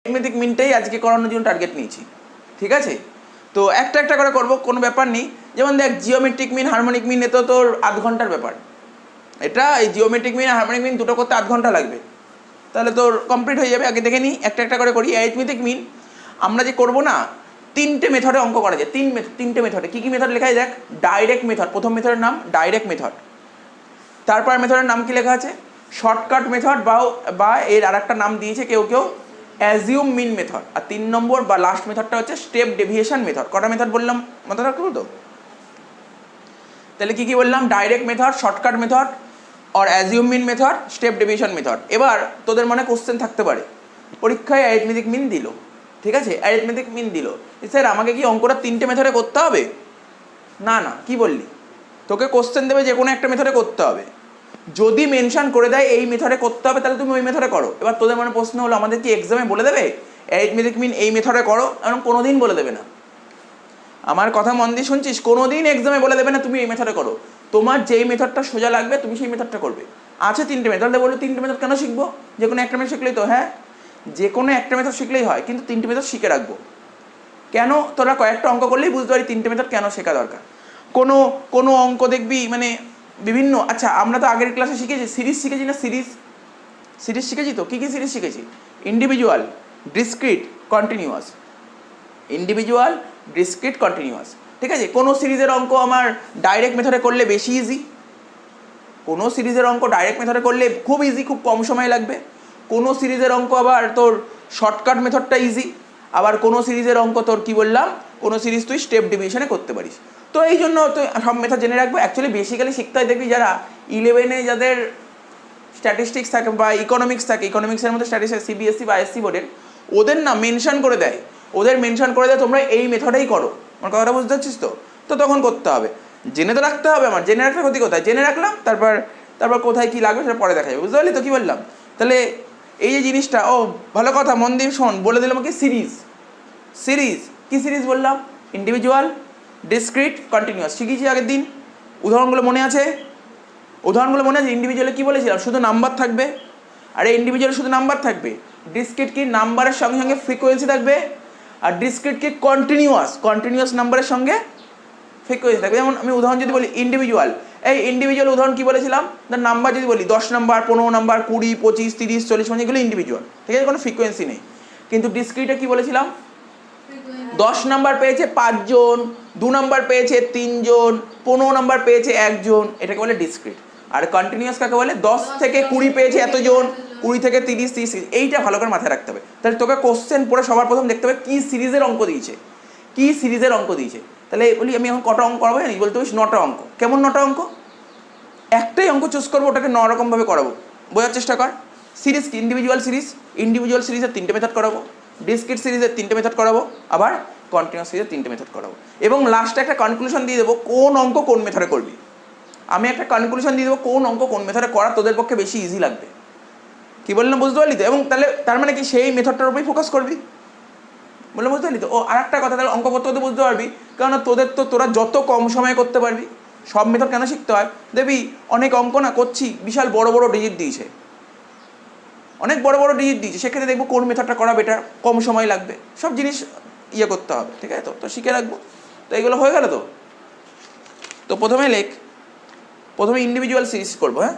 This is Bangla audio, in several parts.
অ্যারিথমেটিক মিনটাই আজকে করানোর জন্য টার্গেট নিয়েছি, ঠিক আছে? তো একটা একটা করে করবো, কোনো ব্যাপার নেই। যেমন দেখ, জিওমেট্রিক মিন, হারমোনিক মিন, এ তো তোর আধ ঘন্টার ব্যাপার। এটা এই জিওমেট্রিক মিন আর হারমোনিক মিন দুটো করতে আধ ঘন্টা লাগবে, তাহলে তোর কমপ্লিট হয়ে যাবে। আগে দেখে নিই, একটা একটা করে করি। অ্যারিথমেটিক মিন আমরা যে করবো না, তিনটে মেথডে অঙ্ক করা যায়। তিনটে মেথডে। কী কী মেথড লেখা আছে দেখ। ডাইরেক্ট মেথড, প্রথম মেথডের নাম ডাইরেক্ট মেথড। তারপর মেথডের নাম কি লেখা আছে? শর্টকাট মেথড, বা এর আর একটা নাম দিয়েছে কেউ কেউ অ্যাজিউম মিন মেথড। আর 3 নম্বর বা লাস্ট মেথডটা হচ্ছে স্টেপ ডেভিয়েশন মেথড। কটা মেথড বললাম মাথা রাখতে তো? তাহলে কি কি বললাম? ডাইরেক্ট মেথড, শর্টকাট মেথড, আর অ্যাজিউম মিন মেথড, স্টেপ ডেভিয়েশন মেথড। এবার তোদের মনে কোশ্চেন থাকতে পারে, পরীক্ষায় অ্যারিথমেটিক মিন দিল, ঠিক আছে, অ্যারিথমেটিক মিন দিল, স্যার আমাকে কি অঙ্কটা 3টে মেথডে করতে হবে? না না, কি বললি? তোকে কোশ্চেন দেবে যে কোনো একটা মেথডে করতে হবে। যদি মেনশন করে দেয় এই মেথডে করতে হবে, তাহলে তুমি ওই মেথডে করো। এবার তোদের মনে প্রশ্ন হলো, আমাদের কি এক্সামে বলে দেবে অ্যারিথমেটিক মিন এই মেথডে করো? এরকম কোনো দিন বলে দেবে না। আমার কথা মন দিয়ে শুনছিস? কোনো দিন এক্সামে বলে দেবে না তুমি এই মেথডে করো। তোমার যেই মেথডটা সোজা লাগবে তুমি সেই মেথডটা করবে। আছে 3টে মেথড, বলো 3টে মেথড কেন শিখবো? যে কোনো একটা মেথড শিখলেই তো, হ্যাঁ যে কোনো একটা মেথড শিখলেই হয়, কিন্তু 3টে মেথড শিখে রাখবো। কেন? তোরা কয়েকটা অঙ্ক করলেই বুঝতে পারি 3টে মেথড কেন শেখা দরকার। কোনো অঙ্ক দেখবি মানে বিভিন্ন, আচ্ছা আমরা তো আগের ক্লাসে শিখেছি সিরিজ, শিখেছি না? সিরিজ শিখেছি তো। কী কী সিরিজ শিখেছি? Individual, discrete, continuous. Individual, discrete, continuous, ঠিক আছে? কোনো সিরিজের অঙ্ক আমার ডাইরেক্ট মেথডে করলে বেশি ইজি, কোনো সিরিজের অঙ্ক ডাইরেক্ট মেথডে করলে খুব ইজি, খুব কম সময় লাগবে। কোনো সিরিজের অঙ্ক আবার তোর শর্টকাট মেথডটা ইজি, আবার কোনো সিরিজের অঙ্ক তোর কি বললাম, কোনো সিরিজ তুই স্টেপ ডিভিশনে করতে পারিস। তো এই জন্য তুই সব মেথড জেনে রাখবো। অ্যাকচুয়ালি বেসিক্যালি শিখতে হয়, দেখবি যারা 11-এ যাদের স্ট্যাটিস্টিক্স থাকে বা ইকোনমিক্স থাকে, ইকোনমিক্সের মধ্যে স্ট্যাটিস্টিক্স সিবিএসসি বা আইএসসি বোর্ডের, ওদের না মেনশন করে দেয়, তোমরা এই মেথডেই করো। আমার কথাটা বুঝতে পারছিস তো? তো তখন করতে হবে, জেনে তো রাখতে হবে। আমার জেনে রাখলে ক্ষতি কোথায়? জেনে রাখলাম, তারপর কোথায় কী লাগবে সেটা পরে দেখা যাবে। বুঝতে পারলি তো কী বললাম? তাহলে এই যে জিনিসটা, ও ভালো কথা, মন দিয়ে শোন। বলে দিলাম কি সিরিজ কি সিরিজ বললাম? Individual, discrete, continuous. শিখিয়েছি আগের দিন, উদাহরণগুলো মনে আছে? ইন্ডিভিজুয়ালে কী বলেছিলাম? শুধু নাম্বার থাকবে। আর ইন্ডিভিজুয়ালে শুধু নাম্বার থাকবে। ডিসক্রিট কি? নাম্বারের সঙ্গে সঙ্গে ফ্রিকোয়েন্সি থাকবে। আর ডিসক্রিট কি? কন্টিনিউয়াস নাম্বারের সঙ্গে ফ্রিকোয়েন্সি থাকবে। যেমন আমি উদাহরণ যদি বলি ইন্ডিভিজুয়াল, এই ইন্ডিভিজুয়াল উদাহরণ কি বলেছিলাম? নাম্বার যদি বলি 10 নাম্বার, 15 নাম্বার, 20, 25, 30, 40, 50, এগুলো ইন্ডিভিজুয়াল, ঠিক আছে, কোনো ফ্রিকোয়েন্সি নেই। কিন্তু ডিসক্রিটে কি বলেছিলাম? 10 নাম্বার পেয়েছে 5 জন, 2 নাম্বার পেয়েছে 3 জন, 15 নাম্বার পেয়েছে 1 জন, এটাকে বলে ডিসক্রিট। আর কন্টিনিউয়াস কাকে বলে? 10 থেকে 20 পেয়েছে এতজন, 20 থেকে 30, এইটা ভালো করে মাথায় রাখতে হবে। তাহলে তোকে কোশ্চেন পড়ে সবার প্রথম দেখতে হবে কী সিরিজের অঙ্ক দিয়েছে, তাহলে বলি আমি এখন কটা অঙ্ক করাবো জানিস? বলতে পারিস 9টা অঙ্ক। কেমন 9টা অঙ্ক? একটাই অঙ্ক চুজ করবো, ওটাকে 9 রকমভাবে করাবো। বোঝার চেষ্টা কর। সিরিজ কি? ইন্ডিভিজুয়াল সিরিজের 3টে মেথড করাবো, ডিসক্রিট সিরিজের 3টে মেথড করাবো, আবার কন্টিনিউয়াস সিরিজের 3টে মেথড করাবো। এবং লাস্টে একটা কনক্লুশন দিয়ে দেবো কোন অঙ্ক কোন মেথডে করবি। আমি একটা কনক্লুশন দিয়ে দেবো কোন অঙ্ক কোন মেথডে করা তোদের পক্ষে বেশি ইজি লাগবে। কি বললাম বুঝতে পারলি তো? এবং তাহলে তার মানে কি সেই মেথডটার উপরেই ফোকাস করবি, বললাম বুঝতে পারলি তো? ও আর একটা কথা, তাহলে অঙ্ক করতে হতে বুঝতে পারবি, কারণ তোরা যত কম সময়ে করতে পারবি। সব মেথড কেন শিখতে হয়? দেখবি অনেক অঙ্ক না করছি বিশাল বড় বড় ডিজিট দিয়েছে, সেক্ষেত্রে দেখবো কোন মেথডটা করা বেটার, কম সময় লাগবে, সব জিনিস করতে হবে, ঠিক আছে? তো শিখে রাখবো। তো এগুলো হয়ে গেল তো? তো প্রথমে ইন্ডিভিজুয়াল সিরিজ করবো। হ্যাঁ,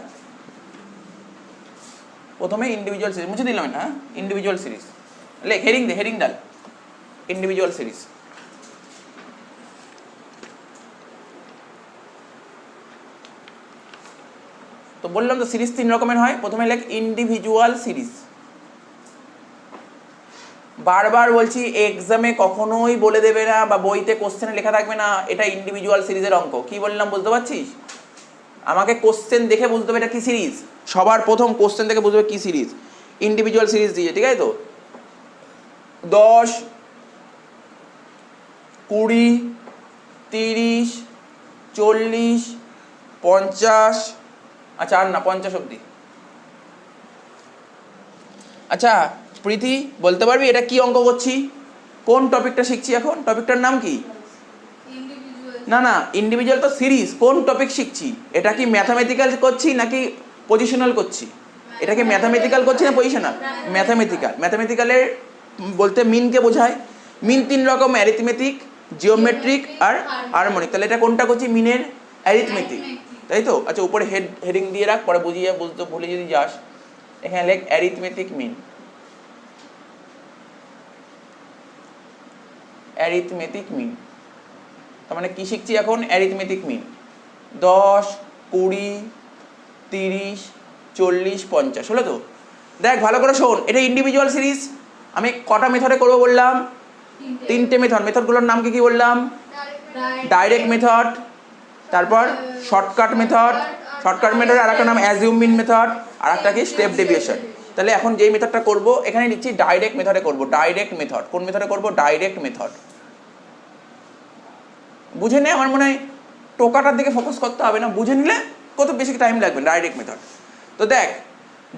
প্রথমে ইন্ডিভিজুয়াল সিরিজ মুছে দিলাম না। হ্যাঁ, ইন্ডিভিজুয়াল সিরিজ হেডিং ডাল, ইন্ডিভিজুয়াল সিরিজ। তো বললাম তো সিরিজ 3 রকমের হয়। প্রথমে ইন্ডিভিজুয়াল সিরিজ। বারবার বলছি, এক্সামে কখনোই বলে দেবে না বা বইতে কোশ্চেনে লেখা থাকবে না এটা ইন্ডিভিজুয়াল সিরিজের অঙ্ক। কি বললাম বুঝতে পারছিস? আমাকে কোশ্চেন দেখে বুঝতে হবে এটা কি সিরিজ। সবার প্রথম কোশ্চেন দেখে বুঝতে হবে কি সিরিজ। ইন্ডিভিজুয়াল সিরিজ দিয়ে, ঠিক আছে তো? 10, 20, 30, 40, 50, আচ্ছা আর না 50 অব্দি। আচ্ছা প্রীতি, বলতে পারবি এটা কি অঙ্ক করছি? কোন টপিকটা শিখছি এখন? টপিকটার নাম কি? না, ইন্ডিভিজুয়াল তো সিরিজ। কোন টপিক শিখছি? এটা কি ম্যাথামেটিক্যাল করছি নাকি পজিশনাল করছি? এটা কি ম্যাথামেটিক্যাল করছি না পজিশনাল? ম্যাথামেটিক্যালের বলতে মিনকে বোঝায়। মিন তিন রকম, অ্যারিথমেটিক, জিওমেট্রিক আর হারমোনিক। তাহলে এটা কোনটা করছি? মিনের অ্যারিথমেটিক, তাই তো? আচ্ছা, উপরে হেডিং দিয়ে রাখ, পরে বুঝিয়ে বুঝতে ভুলে যদি যাস এখানে লেখ অ্যারিথমেটিক মিন। অ্যারিথমেটিক মিন তার মানে কি শিখছি এখন? অ্যারিথমেটিক মিন। 10, 20, 30, 40, 50 হলো তো? দেখ ভালো করে শোন, এটা ইন্ডিভিজুয়াল সিরিজ। আমি কটা মেথডে করবো বললাম? তিনটে মেথড। মেথডগুলোর নাম কি বললাম? ডাইরেক্ট মেথড, তারপর শর্টকাট মেথড, শর্টকাট মেথডের আরেকটা নাম অ্যাজিউম মিন মেথড, আর একটা কি স্টেপ ডেভিয়েশন। তাহলে এখন যেই মেথডটা করব এখানে লিখছি ডাইরেক্ট মেথডে করব। ডাইরেক্ট মেথড কোন মেথডে করব? Direct method. বুঝে নে, আমার মনে হয় টোকাটার দিকে ফোকাস করতে হবে না, বুঝে নিলে কত বেশি টাইম লাগবে। ডাইরেক্ট মেথড, তো দেখ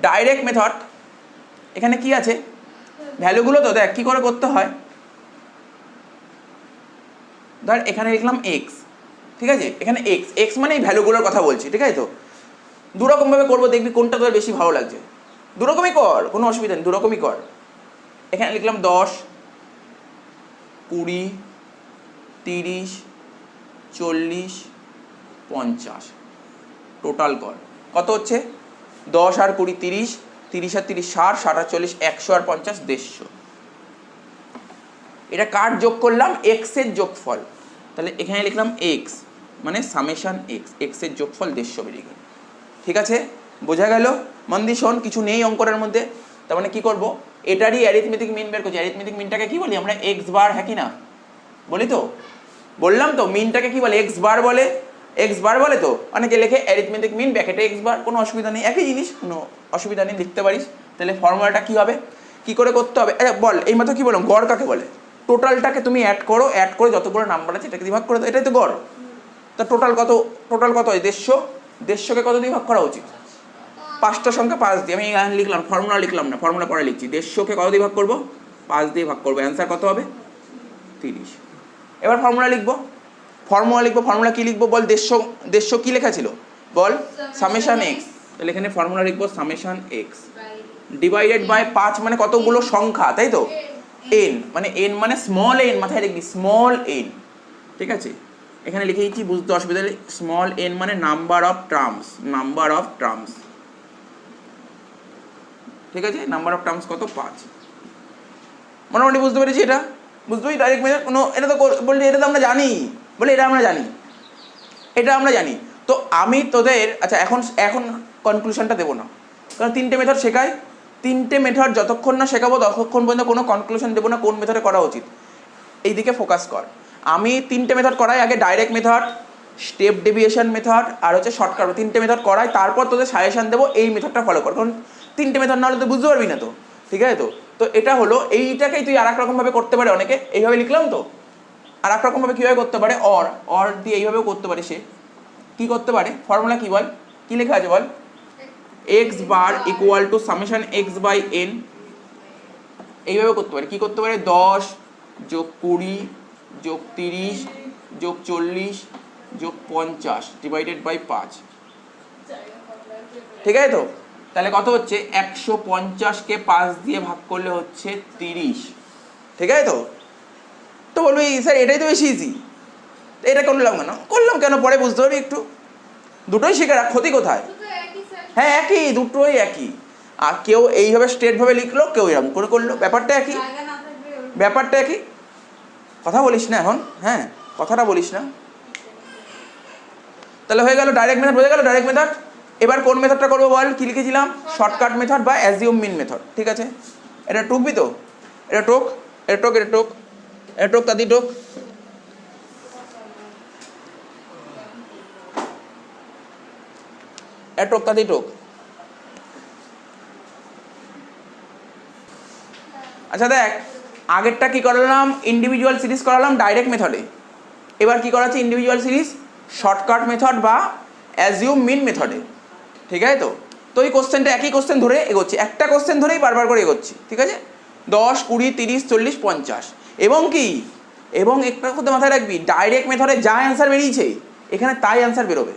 ডাইরেক্ট মেথড এখানে কি আছে ভ্যালুগুলো, তো দেখ কি করে করতে হয়। ধর এখানে লিখলাম এক্স, ঠিক আছে? এখানে এক্স, এক্স মানে এই ভ্যালুগুলোর কথা বলছি, ঠিক আছে? তো দুরকমভাবে করবো, দেখবি কোনটা তোর বেশি ভালো লাগছে। দুরকমই কর, কোনো অসুবিধা নেই, দুরকমই কর। এখানে লিখলাম 10, 20, 30, 40, 50 টোটাল কর। কত হচ্ছে? 10 আর 20 30, 30 আর 30 60, 60 আর 40 100 আর 50 150। এটা কার যোগ করলাম? এক্স এর যোগফল। তাহলে এখানে লিখলাম এক্স মানে সামেশন এক্স, এক্স এর যোগফল 150 বেরিয়ে গেল। ঠিক আছে, বোঝা গেল? মন দিয়ে শোন, কিছু নেই অঙ্করের মধ্যে। তার মানে কি করব? এটারই অ্যারিথমেটিক মিন বের করছি। অ্যারিথমেটিক মিনটাকে কি বলি আমরা? এক্স বার, হ্যাঁ কি না বলি? তো বললাম তো মিনটাকে কি বলে? এক্স বার বলে। এক্স বার বলে তো, অনেকে লেখে অ্যারিথমেটিক মিন ব্র্যাকেটে এক্স বার, কোনো অসুবিধা নেই, একই জিনিস, কোনো অসুবিধা নেই, লিখতে পারিস। তাহলে ফর্মুলাটা কি হবে, কি করে করতে হবে? বল, এই মাত্র কি বললাম, গড় কাকে বলে? টোটালটাকে তুমি অ্যাড করো, অ্যাড করে যতগুলো নাম্বার আছে এটাকে দিয়ে ভাগ করে দাও, এটাই তো গড়। তা টোটাল কত? টোটাল কত হয়? 150। 150কে কত দিয়ে ভাগ করা উচিত? 5টা সংখ্যা 5 দিয়ে। আমি লিখলাম, ফর্মুলা লিখলাম না, ফর্মুলা পরে লিখছি। 150কে কত দিয়ে ভাগ করবো? 5 দিয়ে ভাগ করবো। অ্যান্সার কত হবে? 30। এবার ফর্মুলা লিখবো, ফর্মুলা কি লিখবো বল? 150 কি লেখা ছিল বল? Summation x. তাহলে এখানে ফর্মুলা লিখবো সামেশন এক্স ডিভাইডেড বাই 5 মানে কতগুলো সংখ্যা, তাই তো? এন মানে স্মল এন, মাথায় রাখবি স্মল এন, ঠিক আছে? এখানে লিখে দিচ্ছি, বুঝতে অসুবিধা নেই। স্মল এন মানে number of terms, number of terms, ঠিক আছে? নাম্বার অফ টার্মস কত? 5। মোটামুটি বুঝতে পেরেছি এটা? বুঝতে পারি ডাইরেক্ট মেথড কোনো, এটা তো বললি এটা তো আমরা জানি, বলে এটা আমরা জানি, এটা আমরা জানি। তো আমি তোদের আচ্ছা এখন কনক্লুশনটা দেবো না, কারণ 3টে মেথড শেখাই। 3টে মেথড যতক্ষণ না শেখাবো ততক্ষণ পর্যন্ত কোনো কনক্লুশন দেবো না কোন মেথডে করা উচিত। এই দিকে ফোকাস কর। আমি 3টে মেথড করাই, আগে direct method, step deviation method আর হচ্ছে শর্টকাট। 3টে মেথড করাই, তারপর তোদের সাজেশন দেবো এই মেথডটা ফলো কর, কারণ 3টে মেথড না হলে তো বুঝতে পারবি না। তো ঠিক আছে? তো এটা হলো, এইটাকেই তুই আর এক রকমভাবে করতে পারে অনেকে, এইভাবে লিখলাম তো। আর এক রকমভাবে কীভাবে করতে পারে? অর দিয়ে এইভাবেও করতে পারে। সে কী করতে পারে? ফর্মুলা কী বল? কী লেখা আছে বল? X bar equal to summation x by n. এইভাবে করতে পারে। কী করতে পারে? 10 যোগ 20 যোগ 30 যোগ 40 যোগ 50 ডিভাইডেড বাই 5, ঠিক আছে? তো তাহলে কত হচ্ছে? 150কে 5 দিয়ে ভাগ করলে হচ্ছে 30, ঠিক আছে? তো বলবি স্যার এটাই তো বেশি ইজি, এটা করলাম কেন পরে বুঝতে পারবি একটু। দুটোই শিখে রাখ, ক্ষতি কোথায়? হ্যাঁ একই, দুটোই একই। আর কেউ এইভাবে স্ট্রেটভাবে লিখলো, কেউ এরকম করে করলো, ব্যাপারটা একই, ব্যাপারটা একই। কথা বলিস না এখন, হ্যাঁ কথাটা বলিস না। তাহলে হয়ে গেল ডাইরেক্ট মেথড, হয়ে গেল ডাইরেক্ট মেথড। এবার কোন মেথডটা করবো বল? কি লিখেছিলাম? শর্টকাট মেথড বা অ্যাজিউম মিন মেথড, ঠিক আছে? এটা টুকবি তো? এটা টোক, এটা টোক, এটা টোক, এটা টোক, তাদি টোক। এটা টোক, তাদি টোক। আচ্ছা দেখ, আগেরটা কি করালাম? ইন্ডিভিজুয়াল সিরিজ করালাম ডাইরেক্ট মেথডে। এবার কি করাচ্ছি? ইন্ডিভিজুয়াল সিরিজ শর্টকাট মেথড বা অ্যাজিউম মিন মেথডে, ঠিক আছে? তো এই কোশ্চেনটা একই কোশ্চেন ধরে এগোচ্ছি, একটা কোশ্চেন ধরেই বারবার করে এগোচ্ছি, ঠিক আছে? 10 20 30 40 50 এবং কি, এবং একটা কথা মাথায় রাখবি, ডাইরেক্ট মেথডে যা অ্যান্সার বেরিয়েছে এখানে তাই অ্যান্সার বেরোবে,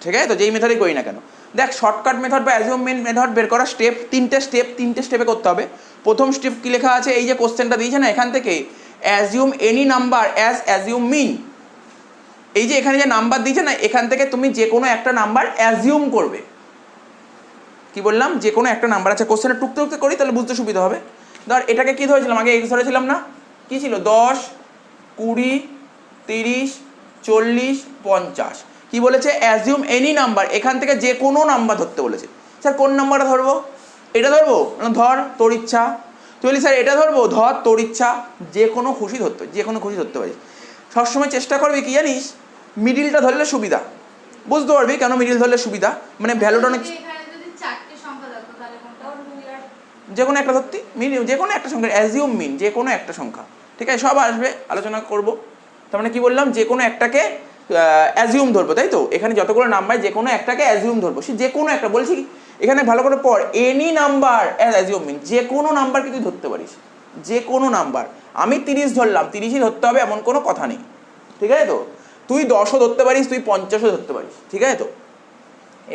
ঠিক আছে? তো যেই মেথডই করি না কেন, দেখ শর্টকাট মেথড বা অ্যাজিউম মিন মেথড বের করা স্টেপ তিনটে স্টেপে করতে হবে। প্রথম স্টেপ কি লেখা আছে, এই যে কোশ্চেনটা দিয়েছে না এখান থেকে, assume any number as assume mean, এই যে এখানে যে নাম্বার দিয়েছে না এখান থেকে তুমি যে কোনো একটা নাম্বার অ্যাজিউম করবে। কি বললাম, যে কোনো একটা নাম্বার আছে, কোশ্চেনটা টুকতে টুকতে করি তাহলে বুঝতে সুবিধা হবে। ধর এটাকে কি ধরেছিলাম, আগে এক্স ধরেছিলাম না, কি ছিল 10 20 30 40 50, কি বলেছে অ্যাজিউম এনি নাম্বার, এখান থেকে যে কোনো নাম্বার ধরতে বলেছে। স্যার কোন নাম্বারটা ধরবো, এটা ধরবো, ধর তোর ইচ্ছা। তুই বলি স্যার এটা ধরবো, ধর তোর ইচ্ছা, যে কোনো খুশি ধরতে, যে কোনো খুশি ধরতে পারিস। সবসময় চেষ্টা করবি কি জানিস, মিডিলটা ধরলে সুবিধা, বুঝতে পারবি কেন মিডিল ধরলে সুবিধা, মানে ভ্যালুটা অনেক, যে কোনো একটা ধরতি, যে কোনো একটা সংখ্যা অ্যাজিউম মিন, যে কোনো একটা সংখ্যা, ঠিক আছে? সব আসবে, আলোচনা করব। তার মানে কি বললাম, যে কোনো একটাকে অ্যাজিউম ধরবো, তাই তো? এখানে যতগুলো নাম্বার যে কোনো একটাকে অ্যাজিউম ধরবো, সে যে কোনো একটা, বলছি এখানে ভালো করে পড়, এনি নাম্বার অ্যাজ অ্যাজিউম মিন, যে কোনো নাম্বারকে তুই ধরতে পারিস, যে কোনো নাম্বার। আমি 30 ধরলাম, 30ই ধরতে হবে এমন কোনো কথা নেই, ঠিক আছে তো? তুই 10ও ধরতে পারিস, তুই 50ও ধরতে পারিস, ঠিক আছে তো?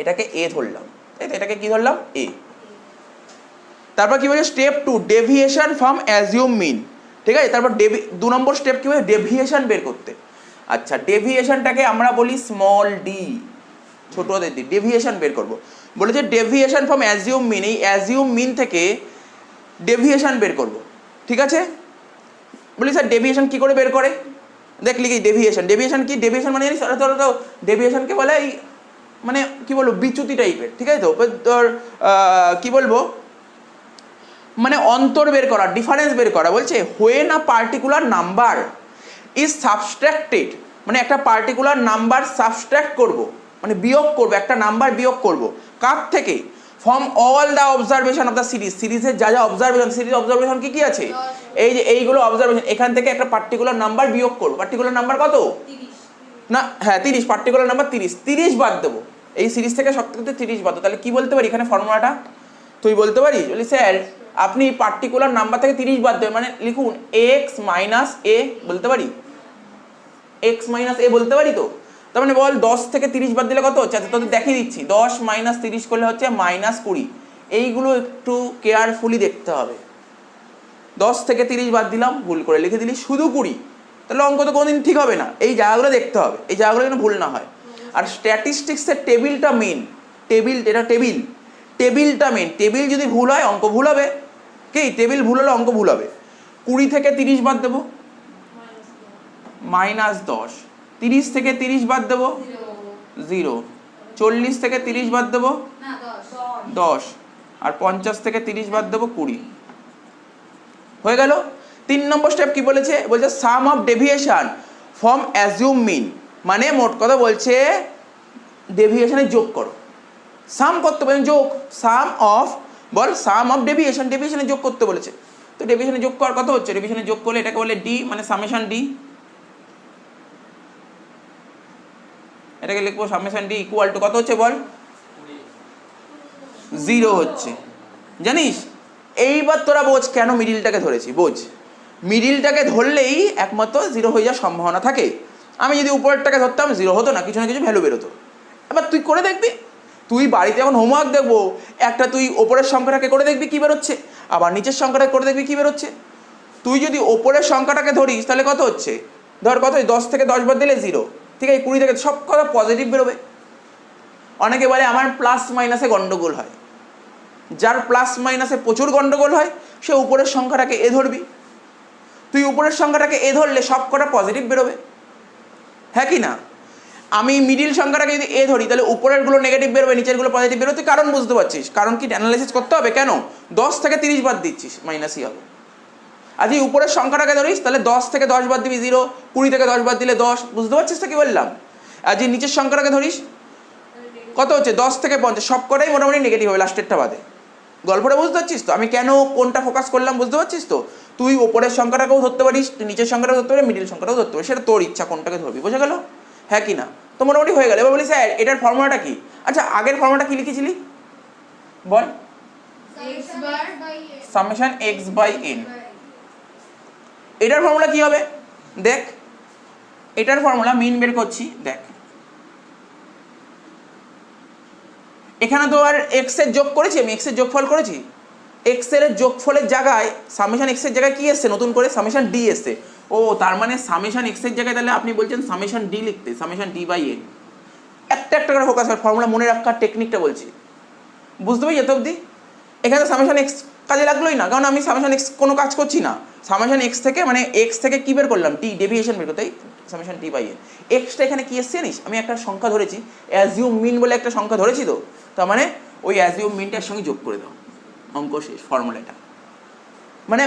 এটাকে এ ধরলাম, তাই তো? এটাকে কি ধরলাম, এ। তারপর কি বলছে, স্টেপ 2 ডেভিয়েশন ফ্রম অ্যাজিউম মিন, ঠিক আছে? তারপর 2 নম্বর স্টেপ কি বলে, ডেভিয়েশন বের করতে। আচ্ছা, ডেভিয়েশনটাকে আমরা বলি স্মল ডি, ছোট দি, ডেভিয়েশন বের করব। বলেছে ডেভিয়েশন ফ্রম অ্যাজিউম মিন, এই অ্যাজিউম মিন থেকে ডেভিয়েশন বের করব, ঠিক আছে? বলি স্যার ডেভিয়েশন কি করে বের করে, দেখলি কি ডেভিয়েশন কি, ডেভিয়েশন মানে জানিস তো, ডেভিয়েশনকে বলে এই মানে কি বলবো বিচ্যুতি টাইপের, ঠিক আছে তো? তোর কি বলবো, মানে অন্তর বের করা, ডিফারেন্স বের করা। বলছে when a particular number is সাবস্ট্রাক্টেড, মানে একটা পার্টিকুলার নাম্বার সাবস্ট্রাক্ট করব, মানে বিয়োগ করব, একটা নাম্বার বিয়োগ করব কার থেকে, from all the observation of the series, সিরিজের যা যা অবজারভেশন, সিরিজ অবজারভেশন কি কি আছে, এই যে এইগুলো অবজারভেশন, এখান থেকে একটা পার্টিকুলার নাম্বার বিয়োগ করব। পার্টিকুলার নাম্বার কত, 30 না হ্যাঁ 30, পার্টিকুলার নাম্বার 30 বাদ দেবো, এই সিরিজ থেকে সব থেকে 30 বাদ দেবো। তাহলে কি বলতে পারি এখানে ফর্মুলাটা, তুই বলতে পারিস, বলি স্যার আপনি পার্টিকুলার নাম্বার থেকে 30 বাদ দেবেন, মানে লিখুন এক্স মাইনাস এ, বলতে পারি এক্স মাইনাস এ, বলতে পারি তো? তার মানে বল 10 থেকে 30 বাদ দিলে কত হচ্ছে, আচ্ছা তোদের দেখিয়ে দিচ্ছি, 10 মাইনাস 30 করলে হচ্ছে -20। এইগুলো একটু কেয়ারফুলি দেখতে হবে। 10 থেকে 30 বাদ দিলাম, ভুল করে লিখে দিলি শুধু 20, তাহলে অঙ্ক তো কোনোদিন ঠিক হবে না। এই জায়গাগুলো দেখতে হবে, এই জায়গাগুলো যেন ভুল না হয়। আর স্ট্যাটিস্টিক্সের টেবিলটা মেন, টেবিল, এটা টেবিলটা মেন, টেবিল যদি ভুল হয় অঙ্ক ভুল হবে। কি, টেবিল ভুল হলে অঙ্ক ভুল হবে। 20 থেকে 30 বাদ দেবো, -10, 30 থেকে 30 বাদ দেবো 0, 40 থেকে 30 বাদ দেবো 10, আর 50 থেকে 30 বাদ দেবো 20, হয়ে গেল। 3 নম্বর স্টেপ কি বলেছে, বলছে সাম অফ ডেভিয়েশন ফ্রম অ্যাজিউম মিন, মানে মোট কথা বলছে ডেভিয়েশনে যোগ করো, সাম করতে বলেন, যোগ, সাম অফ, বল সাম অফ ডেভিয়েশন, ডেভিয়েশনে যোগ করতে বলেছে। তো ডেভিয়েশনে যোগ করার কত হচ্ছে, ডেভিয়েশনে যোগ করলে এটাকে বলে ডি, মানে সামেশন ডি, এটাকে লিখবো সামেশন ডি ইকুয়াল টু কত হচ্ছে বল, 0 হচ্ছে, জানিস? এইবার তোরা বোঝ কেন মিডিলটাকে ধরেছি, বোঝ। মিডিলটাকে ধরলেই একমাত্র 0 হয়ে যাওয়ার সম্ভাবনা থাকে। আমি যদি উপরেরটাকে ধরতাম 0 হতো না, কিছু না কিছু ভ্যালু বেরোতো। এবার তুই করে দেখবি, তুই বাড়িতে যখন হোমওয়ার্ক দেখবো, একটা তুই ওপরের সংখ্যাটাকে করে দেখবি কী বেরোচ্ছে, আবার নিচের সংখ্যাটাকে করে দেখবি কী বেরোচ্ছে। তুই যদি ওপরের সংখ্যাটাকে ধরিস তাহলে কত হচ্ছে, ধর কত, 10 থেকে 10 বাদ দিলে 0, ঠিক আছে? 20 থেকে সব কথা পজিটিভ বেরোবে। অনেকে বলে আমার প্লাস মাইনাসে গন্ডগোল হয়, যার প্লাস মাইনাসে প্রচুর গন্ডগোল হয় সে উপরের সংখ্যাটাকে এ ধরবি। তুই উপরের সংখ্যাটাকে এ ধরলে সব কটা পজিটিভ বেরোবে, হ্যাঁ কি না? আমি মিডিল সংখ্যাটাকে যদি এ ধরি তাহলে উপরেরগুলো নেগেটিভ বেরোবে, নিচেরগুলো পজিটিভ বেরোতে, কারণ বুঝতে পারছিস, কারণ কি অ্যানালাইসিস করতে হবে, কেন 10 থেকে 30 বাদ দিচ্ছিস, মাইনাসই হবে। আর যদি উপরের সংখ্যাটাকে ধরিস তাহলে 10 থেকে 10 বাদ দিবি 0, 20 থেকে 10 বাদ দিলে 10, বুঝতে পারছিস তো কি বললাম? আর যদি নিচের সংখ্যাটাকে ধরিস কত হচ্ছে, 10 থেকে 50, সব কটাই মোটামুটি নেগেটিভ হবে লাস্টেরটা বাদে। গল্পটা বুঝতে পারছিস তো, আমি কেন কোনটা ফোকাস করলাম, বুঝতে পারছিস তো? তুই ওপরের সংখ্যাটাকেও ধরতে পারিস, তুই নিচের সংখ্যাটাও ধরতে পারিস, মিডিল সংখ্যাটাও ধরতে পারিস, সেটা তোর ইচ্ছা কোনটাকে ধরবি, বোঝা গেল? হ্যাঁ কি না? তো মোটামুটি হয়ে গেল। এবার বলি স্যার এটার ফর্মুলাটা কি? আচ্ছা আগের ফর্মুলাটা কি লিখেছিলি বল, সামেশন এক্স বাই এন। এটার ফর্মুলা কি হবে দেখ, এটার ফর্মুলা মিন বের করছি, দেখ এখানে তো আর এক্স এর যোগ করেছি, আমি এক্স এর যোগফল করেছি, এক্স এর যোগফলের জায়গায় সামেশন এক্স এর জায়গায় কি এসছে নতুন করে, সামেশন ডি এসছে। ও তার মানে সামেশন এক্স এর জায়গায় তাহলে আপনি বলছেন সামেশন ডি লিখতে, সামেশন ডি বাই এন। একটা একটা করে ফোকাস কর, ফর্মুলা মনে রাখার টেকনিকটা বলছি, বুঝতে পারি এত অবধি? এখানে সামেশন এক্স কাজে লাগলোই না, কারণ আমি সামেশন এক্স কোনো কাজ করছি না। সামেশন এক্স থেকে মানে এক্স থেকে কী বের করলাম, টি ডেভিয়েশন বের করতে, সামেশন টি বাই এন। এক্সটা এখানে কি এসছে জানিস, আমি একটা সংখ্যা ধরেছি, অ্যাজিউম মিন বলে একটা সংখ্যা ধরেছি, তো তার মানে ওই অ্যাজিউম মিনটার সঙ্গে যোগ করে দাও, অঙ্ক শেষ, ফর্মুলাটা। মানে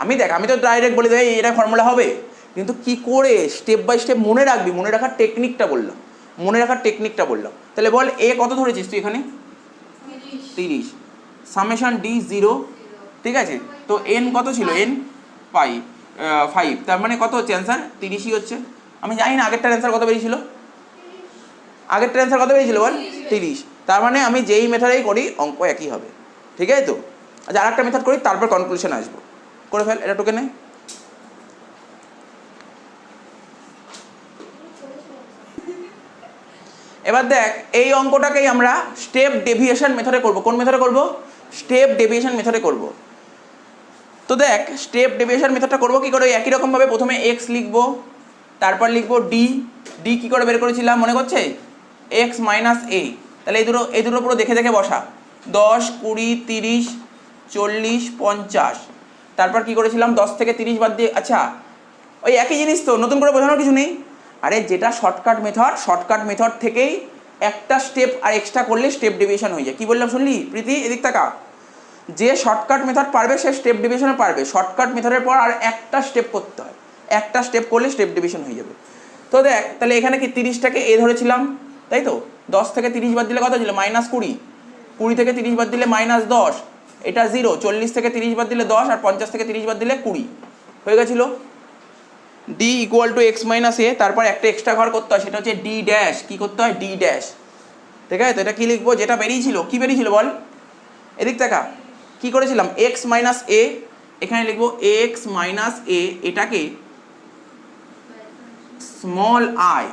আমি দেখ, আমি তো ডাইরেক্ট বলে দেয় এটা ফর্মুলা হবে, কিন্তু কি করে স্টেপ বাই স্টেপ মনে রাখবি, মনে রাখার টেকনিকটা বললাম, মনে রাখার টেকনিকটা বললাম। তাহলে বল এ কত ধরেছিস তুই এখানে, 30, সামেশন ডি 0, ঠিক আছে। তো এন কত ছিল, এন 5, তার মানে কত হচ্ছে অ্যান্সার, 30ই হচ্ছে। আমি জানি না আগেরটার অ্যান্সার কত বেরিয়েছিল, আগেরটার অ্যান্সার কত বেরিয়েছিল বল, 30। তার মানে আমি যেই মেথডেই করি অঙ্ক একই হবে, ঠিক আছে তো। আচ্ছা আর একটা মেথড করি, তারপর কনক্লুশন আসবো, করে ফেল এটা, টোকে নে। এবার দেখ এই অঙ্কটাকেই আমরা স্টেপ ডেভিয়েশন মেথডে করব। কোন মেথডে করব, স্টেপ ডেভিয়েশন মেথডে করব। তো দেখ স্টেপ ডেভিয়েশন মেথডটা করব কি করে, একই রকমভাবে প্রথমে এক্স লিখবো, তারপর লিখবো ডি, ডি কী করে বের করেছিলাম মনে করছে, এক্স মাইনাস এ। তাহলে এই দুটো পুরো দেখে দেখে বসা, 10, 20, 30, 40, 50। তারপর কি করেছিলাম, 10 থেকে 30 বাদ দিয়ে, আচ্ছা ওই একই জিনিস তো, নতুন করে বোঝানোর কিছু নেই। আরে যেটা শর্টকাট মেথড, শর্টকাট মেথড থেকেই একটা স্টেপ আর এক্সট্রা করলে স্টেপ ডেভিয়েশন হয়ে যায়। কি বললাম শুনলি প্রীতি, এদিক তাকা, যে শর্টকাট মেথড পারবে সে স্টেপ ডেভিয়েশনে পারবে। শর্টকাট মেথডের পর আর একটা স্টেপ করতে হয়, একটা স্টেপ করলে স্টেপ ডেভিয়েশন হয়ে যাবে। তো দেখ তাহলে এখানে কি 30টাকে এ ধরেছিলাম, তাই তো, 10 থেকে 30 বাদ দিলে কত ছিল, -20, 20 থেকে 30 বাদ দিলে -10, এটা 0, 40 থেকে 30 বাদ দিলে 10, আর 50 থেকে 30 বাদ দিলে 20 হয়ে গেছিলো। D equal to x minus A, তারপর একটা এক্সট্রা ঘর করতে হয়, সেটা হচ্ছে ডি ড্যাশ। কী করতে হয়, ডি ড্যাশ, ঠিক আছে। তো এটা কী লিখবো, যেটা বেরিয়েছিল, কী বেরিয়েছিল বল, এদিক দেখা কী করেছিলাম, এক্স মাইনাস এ, এখানে লিখবো এক্স মাইনাস এ, এটাকে স্মল আই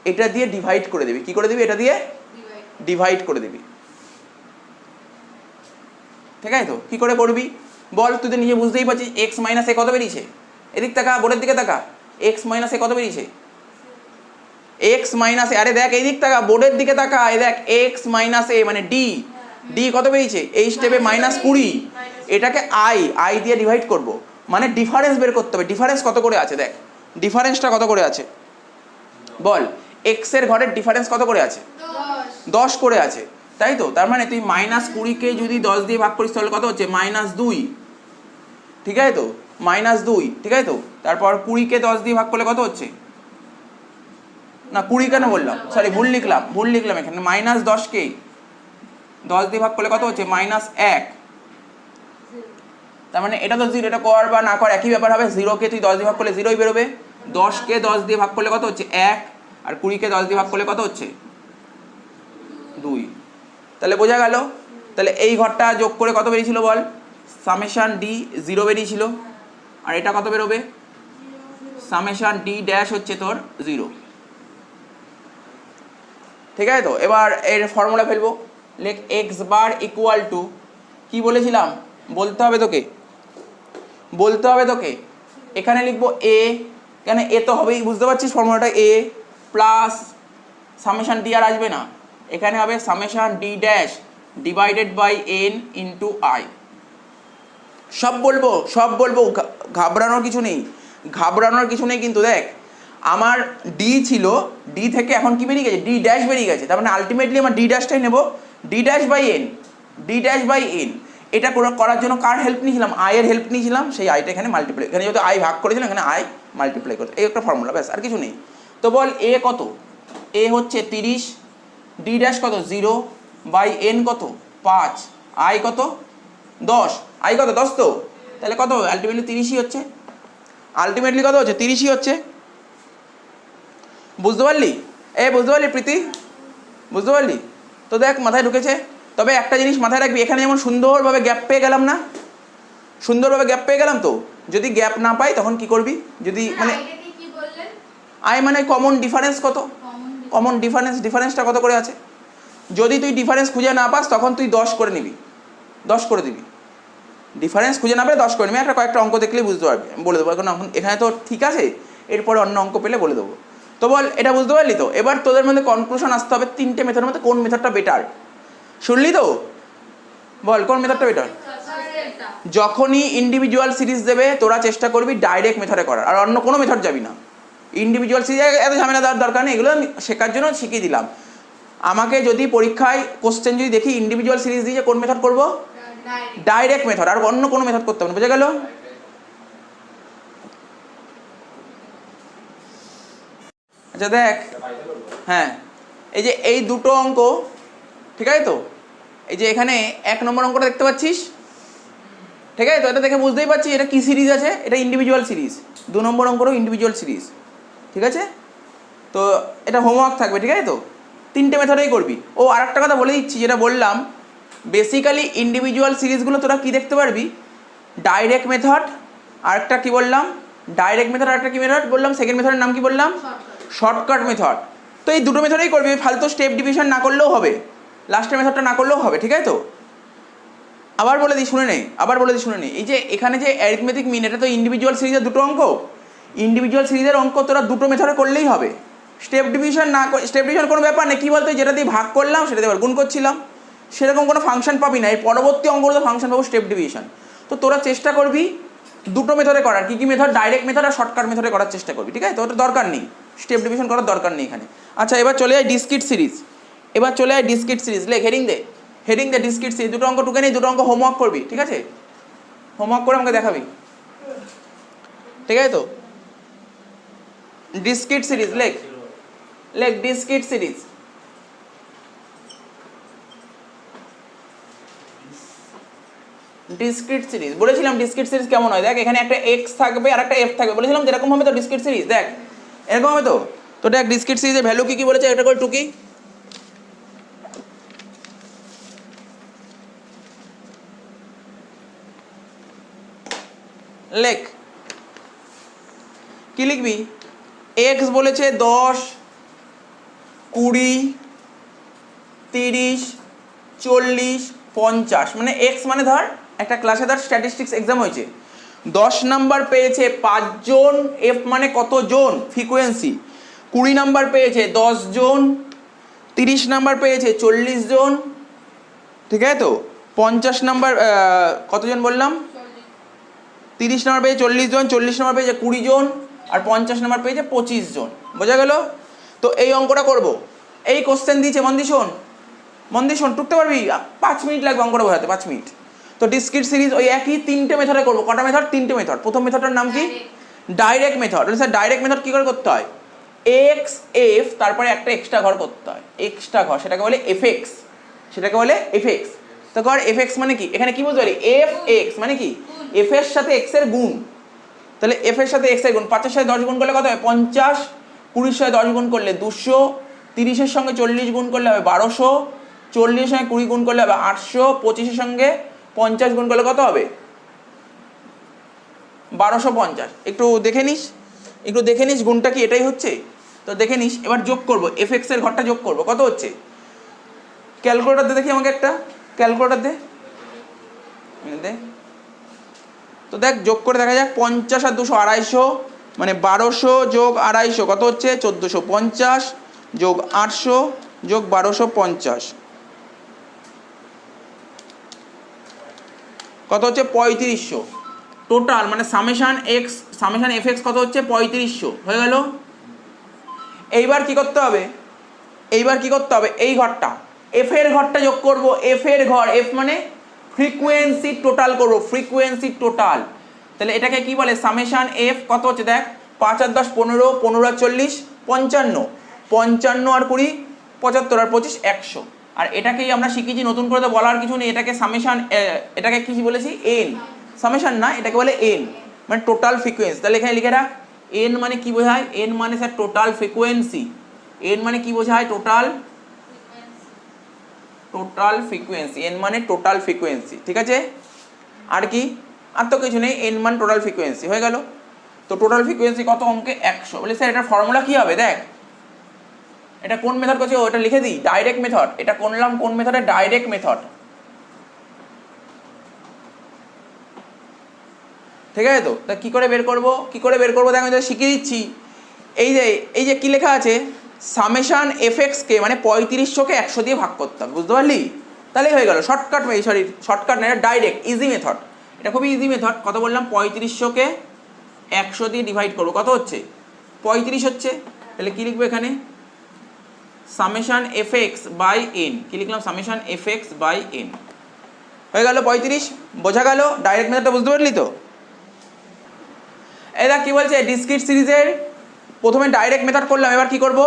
এটা দিয়ে ডিভাইড করে দিবি। কী করে দিবি, এটা দিয়ে ডিভাইড করে দিবি, ঠিক আছে। তো কী করে করবি বল, তুই তো নিজে বুঝতেই পারছিস, এক্স মাইনাস এ কত বেরিয়েছে, এদিক তাকা, বোর্ডের দিকে তাকা, এক্স মাইনাস এ কত বেরিয়েছে, এক্স মাইনাস এ, আরে দেখ এই দিক তাকা, বোর্ডের দিকে তাকা, এই দেখ এক্স মাইনাস এ মানে ডি, ডি কত বেরিয়েছে, এই স্টেপে -20, এটাকে আই দিয়ে ডিভাইড করব, মানে ডিফারেন্স বের করতে হবে। ডিফারেন্স কত করে আছে দেখ, ডিফারেন্সটা কত করে আছে বল, এক্স এর ঘরের ডিফারেন্স কত করে আছে, 10 করে আছে, তাই তো। তার মানে তুই -20কে যদি 10 দিয়ে ভাগ করিস তাহলে কত হচ্ছে, -2, ঠিক আছে তো, -2, ঠিক আছে তো। তারপর 20কে 10 দিয়ে ভাগ করলে কত হচ্ছে, না 20 কেন বললাম, সরি ভুল লিখলাম এখানে, -10কে 10 দিয়ে ভাগ করলে কত হচ্ছে, -1। তার মানে এটা তো 0, এটা কর বা না কর একই ব্যাপার হবে। 0কে তুই 10 দিয়ে ভাগ করলে 0ই বেরোবে, 10কে 10 দিয়ে ভাগ করলে কত হচ্ছে 1, আর 20কে 10 দিয়ে ভাগ করলে কত হচ্ছে 2। তাহলে বোঝা গেল। তাহলে এই ঘরটা যোগ করে কত বেরিয়েছিল বল, সামেশন ডি 0 বেরিয়েছিল, আর এটা কত বেরোবে, সামেশন ডি ড্যাশ হচ্ছে তোর 0, ঠিক আছে তো। এবার এর ফর্মুলা ফেলবো, লেখ এক্স বার ইকুয়াল টু, কী বলেছিলাম বলতে হবে তোকে, এখানে লিখবো এ, কেন এ তো হবেই, বুঝতে পারছিস ফর্মুলাটা, এ প্লাস সামেশন ডি আর আসবে না, এখানে হবে summation D dash divided by N into I. সব বলবো, ঘাবড়ানোর কিছু নেই কিন্তু দেখ আমার ডি ছিল, ডি থেকে এখন কি বেরিয়ে গেছে, ডি ড্যাশ বেরিয়ে গেছে, তার মানে আলটিমেটলি আমার ডি ড্যাশটাই নেবো, ডি ড্যাশ বাই এন। এটা করার জন্য কার হেল্প নিয়েছিলাম, আই এর হেল্প নিয়েছিলাম, সেই আইটা এখানে মাল্টিপ্লাই, এখানে যেহেতু আই ভাগ করেছিলাম এখানে আই মাল্টিপ্লাই করতে, এই একটা ফর্মুলা, ব্যাস আর কিছু নেই। তো বল এ কত, এ হচ্ছে 30, ডি ড্যাশ কত 0 বাই এন কত 5, আই কত 10, আই কত 10, তো তাহলে কত আলটিমেটলি 30ই হচ্ছে, কত হচ্ছে 30ই হচ্ছে। বুঝতে পারলি প্রীতি, বুঝতে পারলি তো, দেখ মাথায় ঢুকেছে। তবে একটা জিনিস মাথায় রাখবি, এখানে যেমন সুন্দরভাবে গ্যাপ পেয়ে গেলাম তো, যদি গ্যাপ না পাই তখন কি করবি, যদি মানে আই মানে কমন ডিফারেন্স কত, ডিফারেন্সটা কত করে আছে, যদি তুই ডিফারেন্স খুঁজে না পাস তখন তুই 10 করে নিবি, 10 করে দিবি। ডিফারেন্স খুঁজে না পেলে 10 করে নিবি। একটা কয়েকটা অঙ্ক দেখলেই বুঝতে পারবি, আমি বলে দেবো। এখন এখানে তো ঠিক আছে, এরপরে অন্য অঙ্ক পেলে বলে দেবো। তো বল, এটা বুঝতে পারলি তো? এবার তোদের মধ্যে কনক্লুশন আসতে হবে 3টে মেথডের মধ্যে কোন মেথডটা বেটার। শুনলি তো? বল কোন মেথডটা বেটার। যখনই ইন্ডিভিজুয়াল সিরিজ দেবে তোরা চেষ্টা করবি ডাইরেক্ট মেথডে করার, আর অন্য কোনো মেথড যাবি না। ইন্ডিভিজুয়াল সিরিজ এত ঝামেলা দেওয়ার দরকার নেই, এগুলো আমি শেখার জন্য শিখিয়ে দিলাম। আমাকে যদি পরীক্ষায় কোশ্চেন যদি দেখি ইন্ডিভিজুয়াল সিরিজ দিয়ে কোন মেথড করবো, ডাইরেক্ট মেথড, আর অন্য কোনো মেথড করতে হবে না। বুঝে গেল? আচ্ছা দেখ, হ্যাঁ এই যে এই দুটো অঙ্ক, ঠিক আছে তো? এই যে এখানে 1 নম্বর অঙ্কটা দেখতে পাচ্ছিস, ঠিক আছে তো? এটা দেখে বুঝতেই পারছিস এটা কি সিরিজ আছে, এটা ইন্ডিভিজুয়াল সিরিজ। 2 নম্বর অঙ্করও ইন্ডিভিজুয়াল সিরিজ, ঠিক আছে তো? এটা হোমওয়ার্ক থাকবে, ঠিক আছে তো? 3টে মেথডেই করবি। ও আর একটা কথা বলে দিচ্ছি, যেটা বললাম, বেসিক্যালি ইন্ডিভিজুয়াল সিরিজগুলো তোরা কি দেখতে পারবি, ডাইরেক্ট মেথড, আরেকটা কি বললাম, ডাইরেক্ট মেথড, আরেকটা কি মেথড বললাম, সেকেন্ড মেথডের নাম কি বললাম, শর্টকাট মেথড। তো এই দুটো মেথডেই করবি, ফালতু স্টেপ ডিভিশন না করলেও হবে, লাস্টের মেথডটা না করলেও হবে, ঠিক আছে তো? আবার বলে দিই শুনে নে, এই যে এখানে যে অ্যারিথমেটিক মিন, এটা তো ইন্ডিভিজুয়াল সিরিজের দুটো অঙ্ক। ইন্ডিভিজুয়াল সিরিজের অঙ্ক তোরা দুটো মেথডে করলেই হবে, স্টেপ ডিভিশন না। স্টেপ ডিভিশন কোনো ব্যাপার নেই, কী বলতো, যেটা দিয়ে ভাগ করলাম সেটা দিয়ে গুণ করছিলাম, সেরকম কোনো ফাংশন পাবি না। এই পরবর্তী অঙ্কগুলো ফাংশন পাবো স্টেপ ডিভিশন। তো তোরা চেষ্টা করবি দুটো মেথডে করার। কী কী মেথড? ডাইরেক্ট মেথড আর শর্টকাট মেথডে করার চেষ্টা করবি, ঠিক আছে তো? ওটা দরকার নেই, স্টেপ ডিভিশন করার দরকার নেই এখানে। আচ্ছা এবার চলে যায় ডিসক্রিট সিরিজ। লেখ, হেডিং দে ডিসক্রিট সিরিজ। দুটো অঙ্ক টুকে নেই, দুটো অঙ্ক হোমওয়ার্ক করবি, ঠিক আছে? হোমওয়ার্ক করে আমাকে দেখাবি, ঠিক আছে তো? ডিসক্রিট সিরিজ লেখ ডিসক্রিট সিরিজ। ডিসক্রিট সিরিজ বলেছিলাম, ডিসক্রিট সিরিজ কেমন হয় দেখ। এখানে একটা এক্স থাকবে আর একটা এফ থাকবে, বলেছিলাম যেরকম হবে তো ডিসক্রিট সিরিজ। দেখ এরকম হবে তো। তো দেখ ডিসক্রিট সিরিজের ভ্যালু কি কি বলেছে, এটা করে টুকি। লেখ, কি লিখবি? এক্স বলেছে 10, 20, 30, 40, 50। মানে এক্স মানে ধর একটা ক্লাসে ধর স্ট্যাটিস্টিক্স এক্সাম হয়েছে, 10 নাম্বার পেয়েছে 5 জন, এফ মানে কত জন, ফ্রিকোয়েন্সি। 20 নাম্বার পেয়েছে 10 জন, 30 নাম্বার পেয়েছে 40 জন, ঠিক আছে তো? 50 নাম্বার কতজন বললাম, 30 নাম্বার পেয়েছে 40 জন, 40 নাম্বার পেয়েছে 20 জন, আর 50 নাম্বার পেয়েছে 25 জন। বোঝা গেল? তো এই অঙ্কটা করব। এই কোশ্চেন দিয়েছে, মন দিয়ে শোন, টুকতে পারবি? 5 মিনিট লাগবে অঙ্কটা বোঝাতে, 5 মিনিট। তো ডিসক্রিট সিরিজ ওই একই 3টে মেথডে করবো। কটা মেথড? 3টে মেথড। প্রথম মেথডটার নাম কি? Direct method. Sir direct method কী করে করতে হয়? এক্স এফ, তারপরে একটা এক্সট্রা ঘর করতে হয়, এক্সট্রা ঘর, সেটাকে বলে এফএক্স, তো ঘর এফএক্স মানে কি? এখানে কি বুঝতে পারি? এফ এক্স মানে কি? এফ এর সাথে এক্স এর গুণ। তাহলে এফ এর সাথে এক্স এর গুণ, 5-এর সাথে 10 গুণ করলে কত হয়? 50, 20-এর সাথে 10 গুণ করলে 200, 30-এর সঙ্গে 40 গুণ করলে হবে 1200, 40-এর সঙ্গে 20 গুণ করলে হবে 800, 25-এর সঙ্গে 50 গুণ করলে কত হবে? 1250। একটু দেখে নিস গুণটা কি এটাই হচ্ছে তো দেখে নিস। এবার যোগ করব, এফ এক্স এর ঘরটা যোগ করব, কত হচ্ছে? ক্যালকুলেটর দে দেখি আমাকে, একটা ক্যালকুলেটর দে। তো দেখ যোগ করে দেখা যাক, 50 আর 200 250, মানে 1200 যোগ 250 কত হচ্ছে? 1450 যোগ 800 যোগ 1250 কত হচ্ছে? 3500 টোটাল, মানে সামেশান এফ এক্স কত হচ্ছে? 3500 হয়ে গেল। এইবার কি করতে হবে? এই ঘরটা, এফ এর ঘরটা যোগ করব। এফ এর ঘর, এফ মানে ফ্রিকোয়েন্সি টোটাল করব, ফ্রিকোয়েন্সি টোটাল। তাহলে এটাকে কি বলে? সামেশান এফ কত হচ্ছে দেখ, 5 আর 10 15, 15 আর 40 55, 55 আর 20 75, আর 25 100। আর এটাকেই আমরা শিখেছি, নতুন করে তো বলার কিছু নেই, এটাকে সামেশান, এটাকে কি বলেছি? এন। সামেশান না, এটাকে বলে এন, মানে টোটাল ফ্রিকোয়েন্সি। তাহলে এখানে লিখে রাখ, এন মানে কি বোঝায়? এন মানে স্যার টোটাল ফ্রিকোয়েন্সি। এন মানে কি বোঝায়? Total frequency. এন মানে টোটাল ফ্রিকোয়েন্সি, ঠিক আছে? আর কি? আর তো কিছু নেই, এন মানে টোটাল ফ্রিকোয়েন্সি, হয়ে গেল। তো টোটাল ফ্রিকোয়েন্সি কত অঙ্কে? 100। বলে স্যার এটার ফর্মুলা কি হবে? দেখ এটা কোন মেথড করছি ওটা লিখে দিই, ডাইরেক্ট মেথড। এটা করলাম কোন মেথডে? ডাইরেক্ট মেথড, ঠিক আছে তো? তা কী করে বের করবো, কী করে বের করবো দেখ আমি শিখিয়ে দিচ্ছি। এই যে কী লেখা আছে, সামেশান এফএক্সকে মানে 3500কে 100 দিয়ে ভাগ করতে হবে, বুঝতে পারলি? তাহলেই হয়ে গেল। শর্টকাট, শর্টকাট না, এটা ডাইরেক্ট ইজি মেথড। এটা খুবই ইজি মেথড। কত বললাম? 3500কে 100 দিয়ে ডিভাইড করবো, কত হচ্ছে? 35 হচ্ছে। তাহলে কী লিখবো এখানে? Summation fx by n. কী লিখলাম? Summation fx by n. হয়ে গেল 35। বোঝা গেল ডাইরেক্ট মেথডটা, বুঝতে পারলি তো? এবার কি বলছে, ডিসক্রিট সিরিজের প্রথমে ডাইরেক্ট মেথড করলাম, এবার কি করব?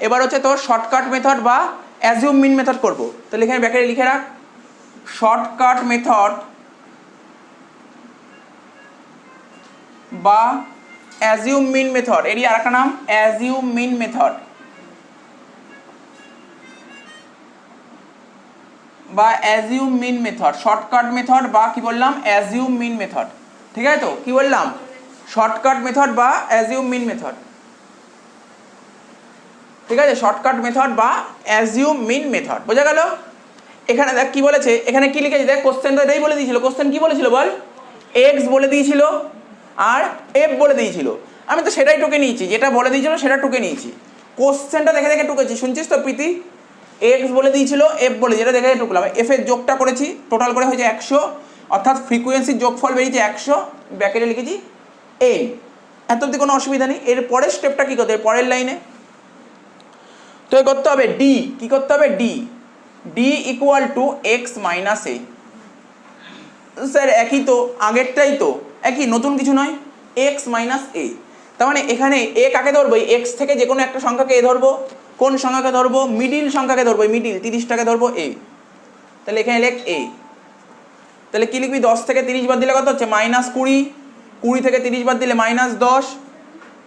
এবার হচ্ছে তোর শর্টকাট মেথড বা অ্যাজিউম মিন মেথড করব। তাহলে এখানে ব্যাকেটে লিখে রাখ, শর্টকাট মেথড বা অ্যাজিউম মিন মেথড। এরই আর একটা নাম অ্যাজিউম মিন মেথড বা অ্যাজিউম মিন মেথড। শর্টকাট মেথড বা কি বললাম? অ্যাজিউম মিন মেথড, ঠিক আছে তো? কি বললাম? শর্টকাট মেথড বা অ্যাজিউম মিন মেথড, ঠিক আছে? শর্টকাট মেথড বা অ্যাজিউম মিন মেথড, বোঝা গেল? এখানে দেখ কি বলেছে, এখানে কি লিখেছে দেখ, কোশ্চেনটা এটাই বলে দিয়েছিল। কোশ্চেন কি বলেছিল বল? এক্স বলে দিয়েছিল আর এফ বলে দিয়েছিল। আমি তো সেটাই টুকে নিয়েছি, যেটা বলে দিয়েছিল সেটা টুকে নিয়েছি। কোশ্চেনটা দেখে দেখে টুকেছি, শুনছিস তো প্রীতি? এক্স বলে দিয়েছিল, এফ বলে, যেটা দেখে দেখে টুকলাম। এফ এর যোগটা করেছি, টোটাল করে হয়েছে 100, অর্থাৎ ফ্রিকোয়েন্সির যোগফল বেরিয়েছে 100। ব্যাকেটে লিখেছি এন। এত অব্দি কোনো অসুবিধা নেই। এর পরের স্টেপটা কী করতে হবে? পরের লাইনে তো করতে হবে ডি। কি করতে হবে? D. D equal to x minus A. Sir একই তো, আগেরটাই তো একই, নতুন কিছু নয়। এক্স মাইনাস এ, তার মানে এখানে এ কাকে ধরবো? এক্স থেকে যে কোনো একটা সংখ্যাকে এ ধরবো। কোন সংখ্যাকে ধরবো? মিডিল সংখ্যাকে ধরবো, মিডিল 30টাকে ধরবো এ। তাহলে এখানে লেখ এ। তাহলে কি লিখবি? 10 থেকে 30 বাদ দিলে কত হচ্ছে? -20। 20 থেকে 30 বাদ দিলে -10।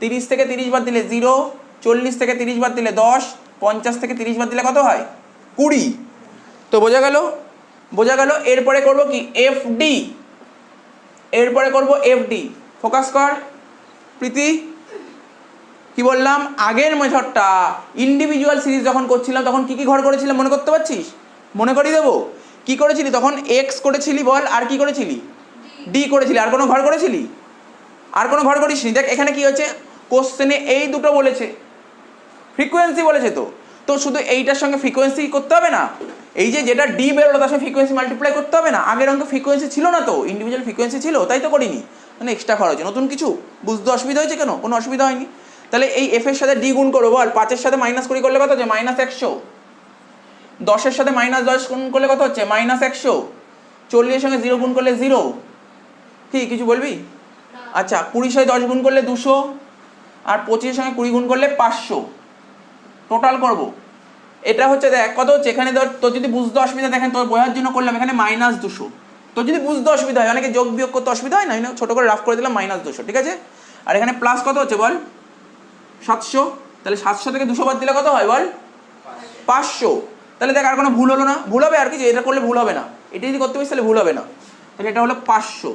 30 থেকে 30 বাদ দিলে 0। 40 থেকে 30 বাদ দিলে 10। 50 থেকে 30 বাদ দিলে কত হয়? 20। তো বোঝা গেল? বোঝা গেল। এরপরে করবো কি? F D. এরপরে করবো এফ ডি। ফোকাস কর প্রীতি। কি বললাম? আগের মেথডটা ইন্ডিভিজুয়াল সিরিজ যখন করছিলাম তখন কি কি ঘর করেছিলাম মনে করতে পারছিস? মনে করিয়ে দেবো। কি করেছিলি তখন? এক্স করেছিলি বল, আর কি করেছিলি? ডি করেছিলি। আর কোনো ঘর করেছিলি? আর কোনো ঘর করিস নি। দেখ এখানে কি হচ্ছে, কোশ্চেনে এই দুটো বলেছে, ফ্রিকোয়েন্সি বলেছে। তো তো শুধু এইটার সঙ্গে ফ্রিকোয়েন্সি করতে হবে না, এই যে যেটা ডি বেরোলো তার সঙ্গে ফ্রিকোয়েন্সি মাল্টিপ্লাই করতে হবে না? আগের অঙ্ক ফ্রিকোয়েন্সি ছিল না তো, ইন্ডিভিজুয়াল ফ্রিকোয়েন্সি ছিল, তাই তো করিনি। মানে এক্সট্রা খরচ, নতুন কিছু বুঝতে অসুবিধা হয়েছে কেন? কোনো অসুবিধা হয়নি। তাহলে এই এফ এর সাথে ডি গুণ করবো বল। 5-এর সাথে -20 করলে কত হচ্ছে? -100। 10-এর সাথে -10 গুণ করলে কত হচ্ছে? -100। 40-এর সঙ্গে 0 গুণ করলে 0। কি কিছু বলবি? আচ্ছা, 20-এর সাথে 10 গুণ করলে 200, আর 25-এর সঙ্গে 20 গুণ করলে 500। টোটাল করবো। এটা হচ্ছে দেখ কত হচ্ছে এখানে। ধর তোর যদি বুঝতে অসুবিধা, দেখেন তোর বোঝার জন্য করলাম, এখানে -200। তোর যদি বুঝতে অসুবিধা হয়, অনেকে যোগ বিয়োগ করতে অসুবিধা হয় না, ছোটো করে রাফ করে দিলাম -200, ঠিক আছে? আর এখানে প্লাস কত হচ্ছে বল? 700। তাহলে 700 থেকে 200 বাদ দিলে কত হয় বল? 500। তাহলে দেখ আর কোনো ভুল হলো না? ভুল হবে আর কিছু? এটা করলে ভুল হবে না, এটা যদি করতে পারিস তাহলে ভুল হবে না। তাহলে এটা হলো 500।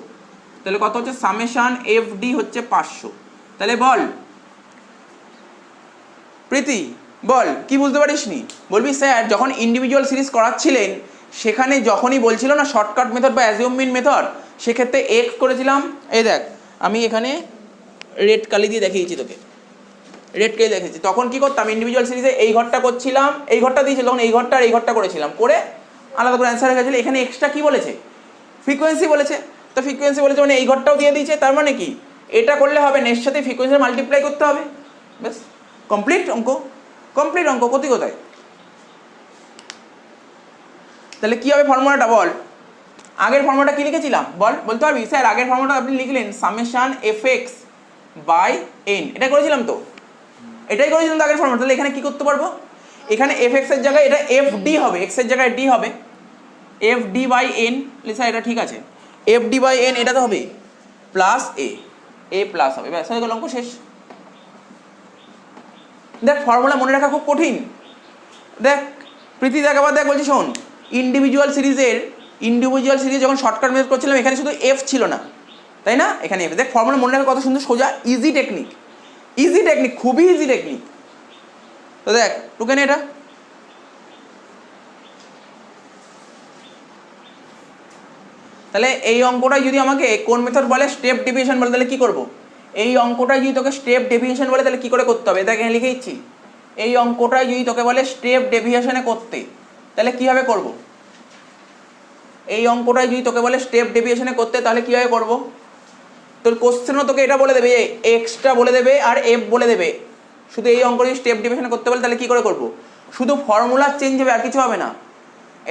তাহলে কত হচ্ছে? সামেশান এফ ডি হচ্ছে 500। তাহলে বল প্রীতি, বল কি বুঝতে পারিস নি? বলবি স্যার যখন ইন্ডিভিজুয়াল সিরিজ করাচ্ছিলেন সেখানে যখনই বলছিল না শর্টকাট মেথড বা অ্যাজিউম মিন মেথড, সেক্ষেত্রে এক্স করেছিলাম। এই দেখ আমি এখানে রেড কালি দিয়ে দেখিয়েছি তোকে, রেড কালি দেখিয়েছি। তখন কি করতাম? ইন্ডিভিজুয়াল সিরিজে এই ঘরটা করছিলাম, এই ঘরটা দিয়েছিল, তখন এই ঘরটা আর এই ঘরটা করেছিলাম, করে আলাদা করে অ্যান্সার হয়ে গেছিলো। এখানে এক্সট্রা কি বলেছে? ফ্রিকোয়েন্সি বলেছে। তো ফ্রিকোয়েন্সি বলেছে মানে এই ঘরটাও দিয়ে দিয়েছে, তার মানে কি এটা করলে হবে না, এর সাথে ফ্রিকোয়েন্সি মাল্টিপ্লাই করতে হবে, ব্যাস কমপ্লিট অঙ্ক। কমপ্লিট অঙ্ক, কোথায় কোথায়। তাহলে কী হবে ফর্মুলাটা বল? আগের ফর্মুলাটা কী লিখেছিলাম বল, বলতে পারবি? স্যার আগের ফর্মুলাটা আপনি লিখলেন summation F X by N, এটা করেছিলাম তো, এটাই করেছিলাম তো আগের ফর্মুলা। তাহলে এখানে কী করতে পারবো? এখানে এফ এক্সের জায়গায় এটা এফ ডি হবে, এক্সের জায়গায় ডি হবে, F D by N. Sir এটা ঠিক আছে, এফ ডি বাই এন এটা তো হবে প্লাস এ প্লাস হবে, ব্যাস হয়ে গেল, অঙ্ক শেষ। দেখ ফর্মুলা মনে রাখা খুব কঠিন। দেখ প্রীতি দেখ আবার দেখ, বলছি শোন, ইন্ডিভিজুয়াল সিরিজ যখন শর্টকাট মেথড করছিলাম এখানে শুধু এফ ছিল না, তাই না? এখানে এফ। দেখ ফর্মুলা মনে রাখা কত সুন্দর সোজা, ইজি টেকনিক, খুবই ইজি টেকনিক। তো দেখ টুকে নে এটা। তাহলে এই অঙ্কটাই যদি আমাকে কোন মেথড বলে, স্টেপ ডেভিয়েশন বলে, তাহলে কি করব? এই অঙ্কটাই যদি তোকে স্টেপ ডেভিয়েশন বলে তাহলে কি করে করতে হবে, দেখ লিখে দিচ্ছি। এই অঙ্কটাই যদি তোকে বলে স্টেপ ডেভিয়েশনে করতে, তাহলে কিভাবে করব? এই অঙ্কটাই যদি তোকে বলে স্টেপ ডেভিয়েশনে করতে, তাহলে কিভাবে করব? তোর কোশ্চেনও তোকে এটা বলে দেবে, এক্সট্রা বলে দেবে আর এফ বলে দেবে। শুধু এই অঙ্ক যদি স্টেপ ডেভিয়েশনে করতে বলে তাহলে কি করে করব? শুধু ফর্মুলা চেঞ্জ হবে, আর কিছু হবে না।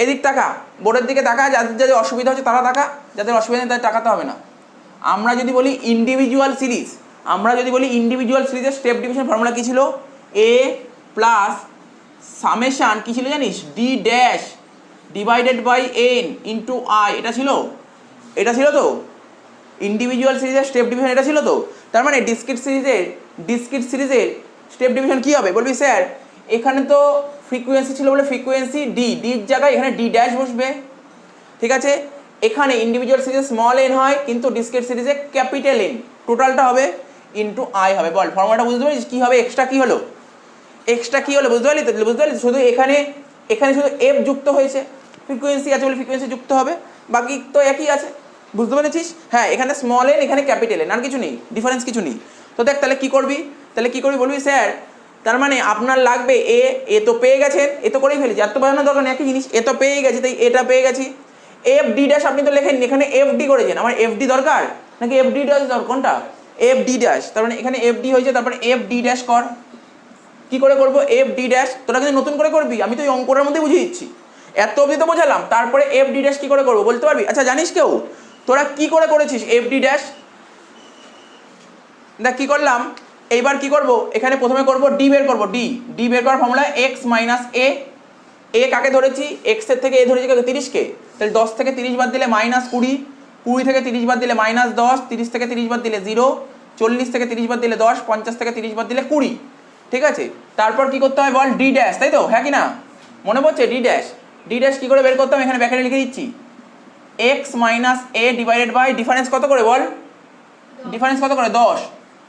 এদিক তাকা, বোর্ডের দিকে তাকা, যাদের যাদের অসুবিধা হচ্ছে তারা তাকা, যাদের অসুবিধা নেই তাদের তাকাতে হবে না। আমরা যদি বলি ইন্ডিভিজুয়াল সিরিজ, সিরিজের স্টেপ ডিভিশন ফর্মুলা কী ছিল? এ প্লাস সামেশান কী ছিল জানিস? D dash divided by N into I. এটা ছিল তো ইন্ডিভিজুয়াল সিরিজের স্টেপ ডিভিশন, এটা ছিল তো। তার মানে ডিসক্রিট সিরিজের স্টেপ ডিভিশন কী হবে বলবি? স্যার এখানে তো ফ্রিকোয়েন্সি ছিল বলে ফ্রিকোয়েন্সি ডির জায়গায় এখানে ডি ড্যাশ বসবে, ঠিক আছে। এখানে ইন্ডিভিজুয়াল সিরিজে স্মল এন হয়, কিন্তু ডিসক্রিট সিরিজে ক্যাপিটাল এন। টোটালটা হবে ইন্টু আই হবে। বল ফর্মুলাটা বুঝতে পারিস কী হবে? এক্সট্রা কী হলো বুঝতে পারলি তো? শুধু এখানে শুধু এফ যুক্ত হয়েছে, ফ্রিকোয়েন্সি আছে বলে ফ্রিকোয়েন্সি যুক্ত হবে, বাকি তো একই আছে, বুঝতে পেরেছিস? হ্যাঁ, এখানে স্মল এন, এখানে ক্যাপিটাল এন, আর কিছু নেই, ডিফারেন্স কিছু নেই। তো দেখ তাহলে কী করবি বলবি? স্যার তার মানে আপনার লাগবে এ তো পেয়ে গেছেন, এ তো করেই ফেলেছি, আর তো বানানোর দরকার নেই, একই জিনিস, এ তো পেয়ে গেছি, তাই এটা পেয়ে গেছি। এফ ডি ড্যাশ আপনি তো লেখেন, এখানে এফ ডি করেছেন, আমার এফ ডি দরকার নাকি এফ ডি ড্যাশ দরকার? কোনটা? F D dash. তার মানে এখানে এফ ডি হয়েছে, তারপরে এফ ডি ড্যাশ কর। কী করে করবো? এফ ডি ড্যাশ তোরা কিন্তু নতুন করে করবি, আমি তো এই অঙ্কটার মধ্যে বুঝিয়ে দিচ্ছি, এত অবধি তো বোঝালাম। তারপরে এফ ডি ড্যাশ কী করে করবো বলতে পারবি? আচ্ছা জানিস কেউ তোরা কী করে করেছিস এফ ডি ড্যাশ? দেখ কী করলাম, এইবার কি করব? এখানে প্রথমে করব ডি বের করব। ডি বের করার ফর্মুলা এক্স মাইনাস এ। কাকে ধরেছি? এক্সের থেকে এ ধরেছি কত? 30কে। তাহলে 10 থেকে 30 বাদ দিলে মাইনাস 20, 20 থেকে 30 বাদ দিলে মাইনাস 10, 30 থেকে 30 বাদ দিলে 0, 40 থেকে 30 বাদ দিলে 10, 50 থেকে 30 বাদ দিলে 20, ঠিক আছে। তারপর কি করতে হয় বল? ডি ড্যাশ, তাই তো? হ্যাঁ কি না মনে পড়ছে? ডি ড্যাশ কী করে বের করতাম? এখানে ব্যাকেটে লিখে দিচ্ছি, X minus A divided by difference কত করে বল? ডিফারেন্স কত করে? 10।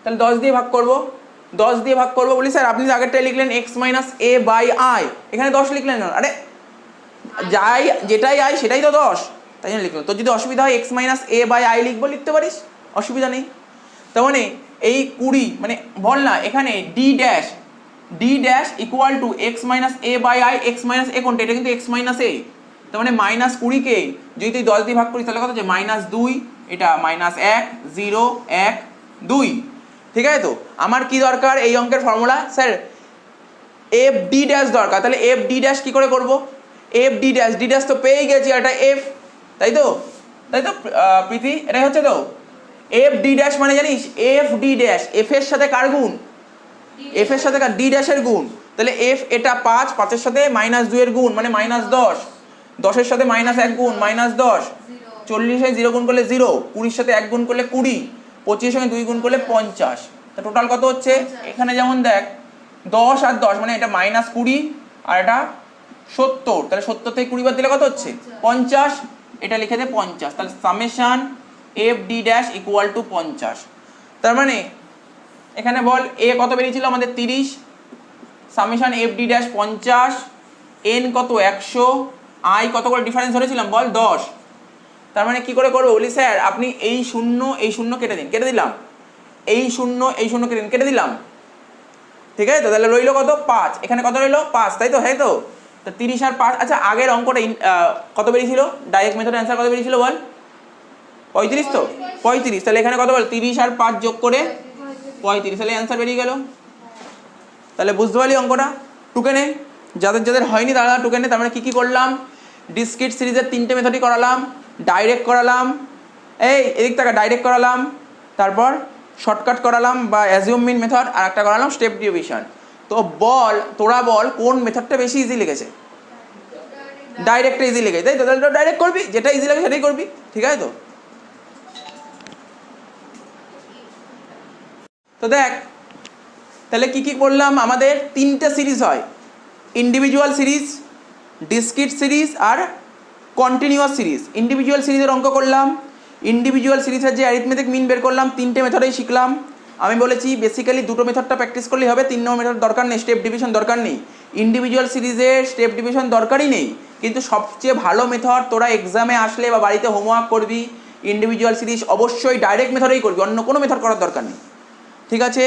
তাহলে 10 দিয়ে ভাগ করবো। বলি স্যার আপনি আগেরটাই লিখলেন X minus A by I, এখানে 10 লিখলেন না? আরে যেটাই আই সেটাই তো 10, তাই জন্য লিখলাম। তোর যদি অসুবিধা হয় X minus A by I লিখবো, লিখতে পারিস, অসুবিধা নেই। তার মানে এই 20 মানে বল না, এখানে D dash equal to x minus A by i. X minus A কোনটা? এটা কিন্তু এক্স মাইনাস এ। তার মানে মাইনাস 20কে যদি তুই 10 দিয়ে ভাগ করিস তাহলে কত হচ্ছে? -2, এটা -1, 0, 1, 2, ঠিক আছে। তো আমার কি দরকার এই অঙ্কের formula? Sir F D dash দরকার। তাহলে এফ ডি ড্যাশ কী করে করবো? এফ ডি ড্যাশ তো পেয়েই গেছি, আর এটা এফ, তাই তো প্রীতি? এটাই হচ্ছে তো এফ ডি ড্যাশ মানে জানিস? এফ ডি ড্যাশ, এফ এর সাথে কার গুণ? এফ এর সাথে ডি ড্যাশের গুণ। তাহলে এফ এটা 5, 5-এর সাথে -2 এর গুণ মানে -10, 10-এর সাথে -1 গুণ -10, 40-এ 0 গুণ করলে 0, 20-এর সাথে 1 গুণ করলে 20, 25-এর সঙ্গে 2 গুণ করলে 50। তা টোটাল কত হচ্ছে? এখানে যেমন দেখ 10 আর 10 মানে এটা -20 আর এটা 70, তাহলে 70 থেকে 20 বাদ দিলে কত হচ্ছে? 50, এটা লিখে দে 50। তাহলে summation F D dash equal two 50। তার মানে এখানে বল এ কত বেরিয়েছিল আমাদের? 30, summation F D dash 50, N কত? 100, আই কত করে ডিফারেন্স ধরেছিলাম বল? 10। তার মানে কি করে করবো বলি? স্যার আপনি এই শূন্য কেটে দিলাম, এই শূন্য কেটে দিলাম, ঠিক আছে তো? তাহলে রইলো কত? 5। এখানে কত রইলো? 5, তাই তো? হ্যাঁ তো 30 আর 5। আচ্ছা আগের অঙ্কটা কত বেরিয়েছিল? ডাইরেক্ট মেথড অ্যান্সার কত বেরিয়েছিল বল? 35 তো? 35। তাহলে এখানে কত বল? 30 আর 5 যোগ করে 35, তাহলে অ্যান্সার বেরিয়ে গেল। তাহলে বুঝতে পারলি অঙ্কটা? টুকে নে, যাদের হয়নি তারা টুকে নে। তার মানে কী করলাম? ডিসক্রিট সিরিজের 3টে মেথডই করালাম, ডাইরেক্ট করালাম, এদিক থেকে ডাইরেক্ট করালাম, তারপর শর্টকাট করালাম বা অ্যাজিউম মিন মেথড, আর একটা করালাম স্টেপ ডিভিশন। তো তোরা বল কোন মেথডটা বেশি ইজি লেগেছে? ডাইরেক্টটা ইজি লেগেছে, তাই তো? তাহলে ডাইরেক্ট করবি, যেটা ইজি লাগে সেটাই করবি, ঠিক আছে তো? তো দেখ তাহলে কি করলাম? আমাদের 3টে সিরিজ হয়, ইন্ডিভিজুয়াল সিরিজ, ডিসক্রিট সিরিজ আর কন্টিনিউয়াস সিরিজ। ইন্ডিভিজুয়াল সিরিজের অঙ্ক করলাম, ইন্ডিভিজুয়াল সিরিজের যে অ্যারিথমেটিক মিন বের করলাম, 3টে মেথডেই শিখলাম। আমি বলেছি বেসিক্যালি দুটো মেথডটা প্র্যাকটিস করলেই হবে, 3 নম্বর মেথড দরকার নেই, স্টেপ ডিভিশন দরকার নেই, ইন্ডিভিজুয়াল সিরিজের স্টেপ ডিভিশন দরকারই নেই। কিন্তু সবচেয়ে ভালো মেথড তোরা এক্সামে আসলে বা বাড়িতে হোমওয়ার্ক করবি, ইন্ডিভিজুয়াল সিরিজ অবশ্যই ডাইরেক্ট মেথডেই করবি, অন্য কোনো মেথড করার দরকার নেই, ঠিক আছে।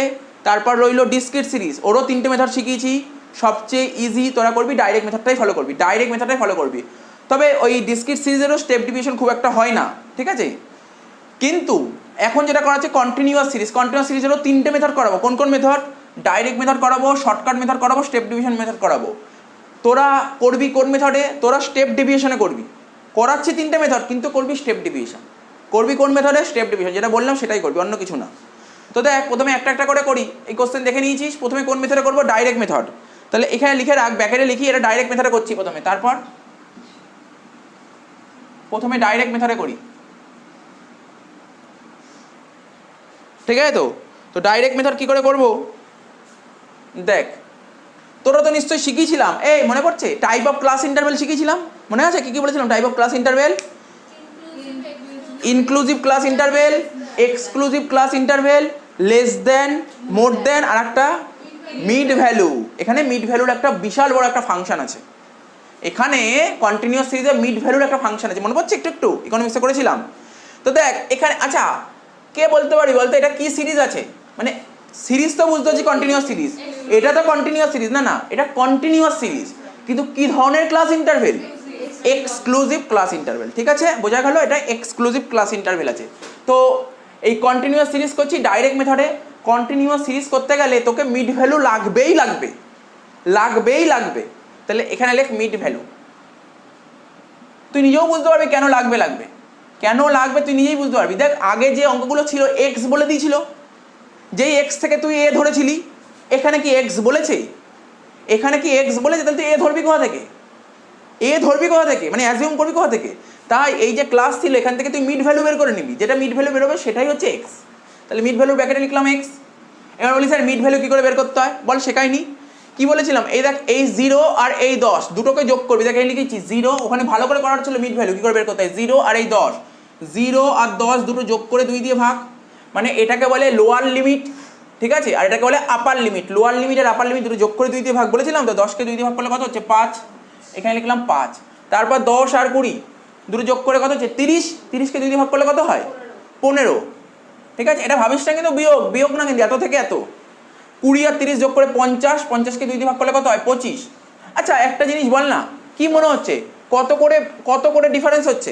তারপর রইলো ডিসক্রিট সিরিজ, ওরও 3টে মেথড শিখিয়েছি, সবচেয়ে ইজি তোরা করবি ডাইরেক্ট মেথডটাই ফলো করবি, ডাইরেক্ট মেথডটাই ফলো করবি। তবে ওই ডিসক্রিট সিরিজেরও স্টেপ ডিভিশন খুব একটা হয় না, ঠিক আছে। কিন্তু এখন যেটা করা হচ্ছে কন্টিনিউয়াস সিরিজ, কন্টিনিউয়াস সিরিজেরও 3টে মেথড করাবো। কোন কোন মেথড? ডাইরেক্ট মেথড করাবো, শর্টকাট মেথড করাবো, স্টেপ ডিভিশন মেথড করাবো। তোরা করবি কোন মেথডে? তোরা স্টেপ ডিভিশনে করবি। করাচ্ছি 3টে মেথড, কিন্তু করবি স্টেপ ডিভিশন। করবি কোন মেথডে? স্টেপ ডিভিশন, যেটা বললাম সেটাই করবি, অন্য কিছু না। তো দেখ প্রথমে একটা একটা করে করি, এই কোশ্চেন দেখে নিয়েছিস। প্রথমে কোন মেথডে করবো? Direct method. তাহলে এখানে লিখে রাখ, ব্যাকেটে লিখি এটা ডাইরেক্ট মেথডে করছি প্রথমে, তারপর প্রথমে ডাইরেক্ট মেথডে করি, ঠিক আছে। তো ডাইরেক্ট মেথড কি করে করব? দেখ তোরা তো নিশ্চয়ই শিখিয়েছিলাম, এই মনে পড়ছে টাইপ অফ ক্লাস ইন্টারভেল শিখিয়েছিলাম, মনে আছে কি কি বলেছিলাম? Type of class interval, inclusive class interval, exclusive class interval, less than, more than, আর একটা মিড ভ্যালু। এখানে মিড ভ্যালুর একটা বিশাল বড় একটা ফাংশন আছে, এখানে কন্টিনিউয়াস সিরিজে মিড ভ্যালুর একটা ফাংশন আছে, মনে পড়ছে? একটু একটু ইকোনমিক্সে করেছিলাম। তো দেখ এখানে, আচ্ছা কে বলতে পারি বলতো এটা কি সিরিজ আছে? মানে সিরিজ তো বুঝতে হচ্ছে কন্টিনিউয়াস সিরিজ, এটা তো কন্টিনিউয়াস সিরিজ না, না এটা কন্টিনিউয়াস সিরিজ, কিন্তু কি ধরনের class interval? Exclusive class interval, ঠিক আছে, বোঝা গেল? এটা এক্সক্লুসিভ ক্লাস ইন্টারভেল আছে। তো এই কন্টিনিউয়াস সিরিজ করছি ডাইরেক্ট মেথডে। কন্টিনিউয়াস সিরিজ করতে গেলে তোকে মিড ভ্যালু লাগবেই লাগবে, লাগবেই লাগবে। তাহলে এখানে লেখ মিড ভ্যালু। তুই নিজেও বুঝতে পারবি কেন লাগবে, লাগবে কেন লাগবে তুই নিজেই বুঝতে পারবি। দেখ আগে যে অঙ্কগুলো ছিল এক্স বলে দিয়েছিল, যেই এক্স থেকে তুই এ ধরেছিলি, এখানে কি এক্স বলেছে? এখানে কি এক্স বলেছে? তাহলে তুই এ ধরবি কোথা থেকে? এ ধরবি কোথা থেকে, মানে অ্যাজিউম করবি কোথা থেকে? তাই এই যে ক্লাস ছিল এখান থেকে তুই মিড ভ্যালু বের করে নিবি, যেটা মিড ভ্যালু বেরোবে সেটাই হচ্ছে এক্স। তাহলে মিড ভ্যালু ব্র্যাকেটে লিখলাম এক্স। এবার বলি স্যার মিড ভ্যালু কী করে বের করতে হয়? বল শেখায়নি, কি বলেছিলাম? এই দেখ এই 0 আর এই 10 দুটোকে যোগ করবি। দেখ এই লিখেছি 0, ওখানে ভালো করে করার ছিল মিড ভ্যালু কী করে বের করতে হয়। 0 আর এই 10, 0 আর 10 দুটো যোগ করে 2 দিয়ে ভাগ, মানে এটাকে বলে লোয়ার লিমিট, ঠিক আছে, আর এটাকে বলে আপার লিমিট। লোয়ার লিমিট আর আপার লিমিট দুটো যোগ করে 2 দিয়ে ভাগ বলেছিলাম তো, 10কে 2 দিয়ে ভাগ করলে কত হচ্ছে? 5। এখানে লিখলাম 5। তারপর 10 আর 20 দুটো যোগ করে কত হচ্ছে? 30। 30কে 2 দিয়ে ভাগ করলে কত হয়? 15, ঠিক আছে। এটা ভাবিস না কিন্তু বিয়োগ, বিয়োগ না কিন্তু, এত থেকে এত। 20 আর 30 যোগ করে 50, 50কে 2 দিয়ে ভাগ করলে কত হয়? 25। আচ্ছা একটা জিনিস বল না, কি মনে হচ্ছে কত করে ডিফারেন্স হচ্ছে?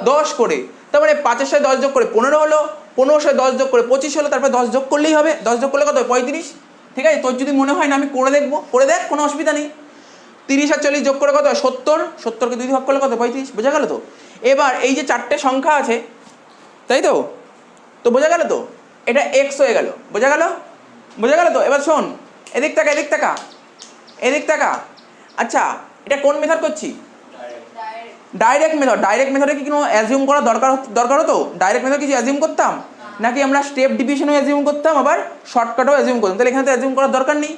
10 করে। তার মানে 5-এর সাথে 10 যোগ করে 15 হলো, 15-এর সাথে 10 যোগ করে 25 হলো, তারপরে 10 যোগ করলেই হবে। 10 যোগ করলে কত হয়? 35, ঠিক আছে। তোর যদি মনে হয় না আমি করে দেখবো, করে দেখ, কোনো অসুবিধা নেই। 30 আর 40 যোগ করে কত হয়? 70, 70কে 2 দিয়ে ভাগ করলে কত? 35, বোঝা গেল তো? এবার এই যে 4টে সংখ্যা আছে, তাই তো, তো বোঝা গেল তো, এটা এক্স হয়ে গেল, বোঝা গেল? বোঝা গেল তো? এবার শোন, এদিক তাকা, এদিক তাকা, এদিক তাকা। আচ্ছা এটা কোন মেথড করছি? Direct method. ডাইরেক্ট মেথডে কি কোনো অ্যাজিউম করা দরকার হতো? ডাইরেক্ট মেথড কিছু অ্যাজিউম করতাম নাকি আমরা স্টেপ ডিভিশনও অ্যাজিউম করতাম, আবার শর্টকাটও অ্যাজিউম করতাম? তাহলে এখানে তো অ্যাজিউম করার দরকার নেই।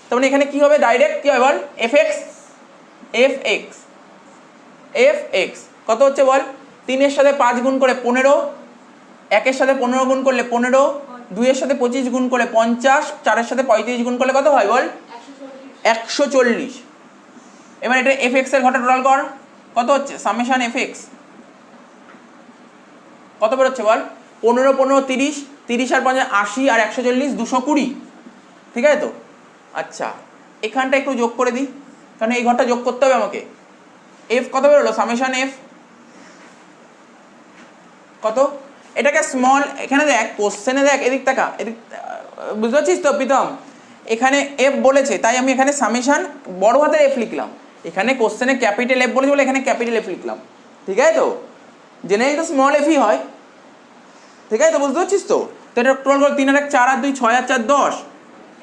তার মানে এখানে কী হবে? ডাইরেক্ট কী হবে বল? এফ এক্স কত হচ্ছে বল? 3-এর সাথে 5 গুণ করে 15, 1-এর সাথে 15 গুণ করলে 15, 2-এর সাথে 25 গুণ করলে 50, 4-এর সাথে 35 গুণ করলে কত হয় বল? 140। এবার এটা এফ এক্সের ঘটা টোটাল কর, কত হচ্ছে? সামেশন এফ এক্স কত বেরোচ্ছে বল? 15 15 30, 30 আর 5 80, আর 140 220, ঠিক আছে তো? আচ্ছা এখানটা একটু যোগ করে দিই, কারণ এই ঘরটা যোগ করতে হবে আমাকে। এফ কত বেরোলো? সামেশন এফ কত? এটাকে স্মল, এখানে দেখ কোশ্চেনে দেখ, এদিক টাকা, এদিক, বুঝতে পারছিস তো প্রীতম? এখানে এফ বলেছে তাই আমি এখানে সামেশন বড় হাতের এফ লিখলাম। এখানে কোশ্চেনে ক্যাপিটাল এফ বলেছে বলে এখানে ক্যাপিটাল এফ লিখলাম, ঠিক আছে তো? জেনারেলি তো স্মল এফই হয়, ঠিক আছে তো? বুঝতে পারছিস তো? তো এটা টোটাল করে 3 আর 1 4 আর 2 6 আর 4 10,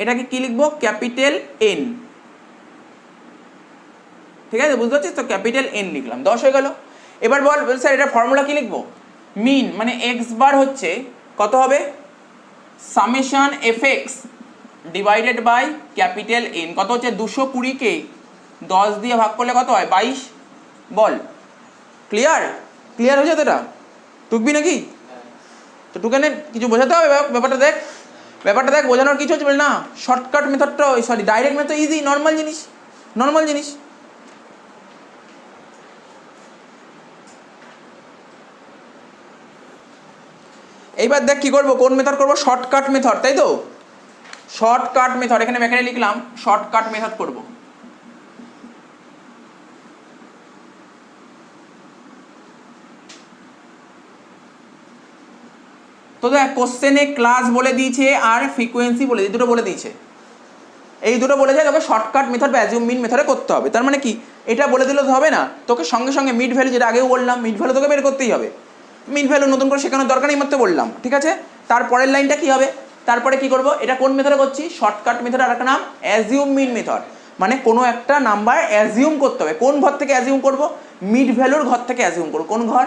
এটাকে কি লিখবো? ক্যাপিটাল এন, ঠিক আছে? বুঝতে পারছিস তো? ক্যাপিটাল এন লিখলাম, 10 হয়ে গেল। এবার বল স্যার এটা ফর্মুলা কি লিখবো? মিন মানে এক্স বার হচ্ছে কত হবে? Summation F X divided by capital N, কত হচ্ছে? 220কে 10 দিয়ে ভাগ করলে কত হয়? 22। বল ক্লিয়ার? ক্লিয়ার হয়ে যেত? এটা টুকবি নাকি? তো টুকানে কিছু বোঝাতে হবে ব্যাপারটা। দেখ ব্যাপারটা দেখ বোঝানোর কিছু হচ্ছে বলে না শর্টকাট মেথডটা sorry direct method easy normal জিনিস নর্মাল জিনিস। এইবার দেখ কি করবো কোন মেথড করবো শর্টকাট মেথড তাই তো শর্টকাট মেথড এখানে ব্যাখ্যাটা লিখলাম শর্টকাট মেথড করব। তো দেখ কোশ্চেনে ক্লাস বলে দিয়েছে আর ফ্রিকোয়েন্সি বলে এই দুটো বলে দিয়েছে এই দুটো বলে যায় তোকে শর্টকাট মেথড বা অ্যাজিউম মিন মেথডে করতে হবে। তার মানে কি এটা বলে দিলে তো হবে না তোকে সঙ্গে সঙ্গে মিড ভ্যালু যেটা আগেও বললাম মিড ভ্যালু তোকে বের করতেই হবে মিড ভ্যালু নতুন করে শেখানোর দরকার নেই মাত্র বললাম ঠিক আছে। তারপরের লাইনটা কি হবে তারপরে কি করব এটা কোন মেথডে করছি শর্টকাট মেথড আর একটা নাম অ্যাজিউম মিন মেথড মানে কোনো একটা নাম্বার অ্যাজিউম করতে হবে কোন ঘর থেকে অ্যাজিউম করব মিড ভ্যালুর ঘর থেকে অ্যাজিউম করব কোন ঘর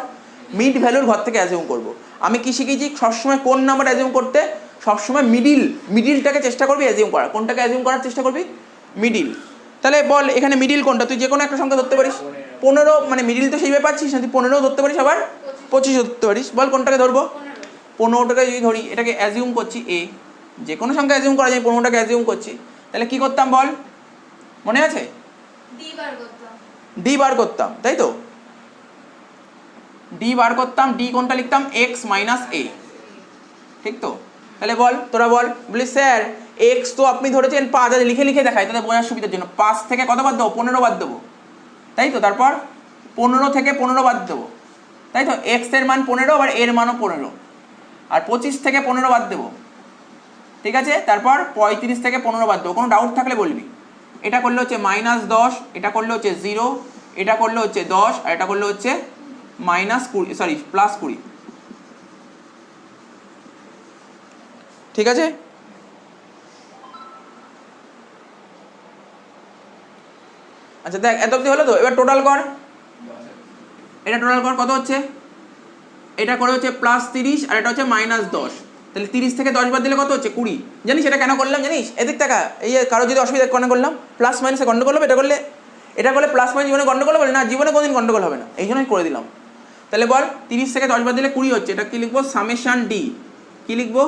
মিড ভ্যালুর ঘর থেকে অ্যাজিউম করব। আমি কি শিখেছি সবসময় কোন নাম্বার অ্যাজিউম করতে সবসময় মিডিলটাকে চেষ্টা করবি অ্যাজিউম করার কোনটাকে অ্যাজিউম করার চেষ্টা করবি মিডিল। তাহলে বল এখানে মিডিল কোনটা তুই যে কোনো একটা সংখ্যা ধরতে পারিস 15 মানে মিডিল তো সেইভাবে পাচ্ছিস না তুই 15 ধরতে পারিস আবার 25 ধরতে পারিস বল কোনটাকে ধরবো 15টাকে যদি ধরি এটাকে অ্যাজিউম করছি এ যে কোনো সংখ্যা অ্যাজিউম করা যায় 15টাকে অ্যাজিউম করছি তাহলে কি করতাম বল মনে আছে ডি বার করতাম তাই তো ডি বার করতাম ডি কোনটা লিখতাম এক্স মাইনাস এ ঠিক তো। তাহলে বল তোরা বলি স্যার এক্স তো আপনি ধরেছেন 5 লিখে লিখে দেখায় তাদের বোঝার সুবিধার জন্য 5 থেকে কত বাদ দেবো 15 বাদ দেবো তাই তো তারপর 15 থেকে 15 বাদ দেবো তাই তো এক্স এর মান 15 আবার এর মানও 15 আর 25 থেকে 15 বাদ দেবো ঠিক আছে। তারপর 35 থেকে 15 বাদ দেবো কোনো ডাউট থাকলে বলবি এটা করলে হচ্ছে -10 এটা করলে হচ্ছে 0 এটা করলে হচ্ছে 10 আর এটা করলে হচ্ছে -20 সরি +20 ঠিক আছে। আচ্ছা দেখ এত অবধি হলো তো এবার টোটাল কর এটা টোটাল কর কত হচ্ছে এটা করে হচ্ছে +30 আর এটা হচ্ছে -10 তাহলে 30 থেকে 10 বাদ দিলে কত হচ্ছে 20 জানিস এটা কেন করলাম জানিস এদিক টাকা এই কারো যদি অসুবিধা কেন করলাম প্লাস মাইনাসে গন্ডগোল হবে এটা করলে প্লাস মাইনাস জীবনে গন্ডগোল হবে না জীবনে কোনোদিন গন্ডগোল হবে না এই জন্যই করে দিলাম। তাহলে বল 30 থেকে 10 বাদ দিলে 20 হচ্ছে এটা কি লিখবো সামেশন ডি কি লিখবো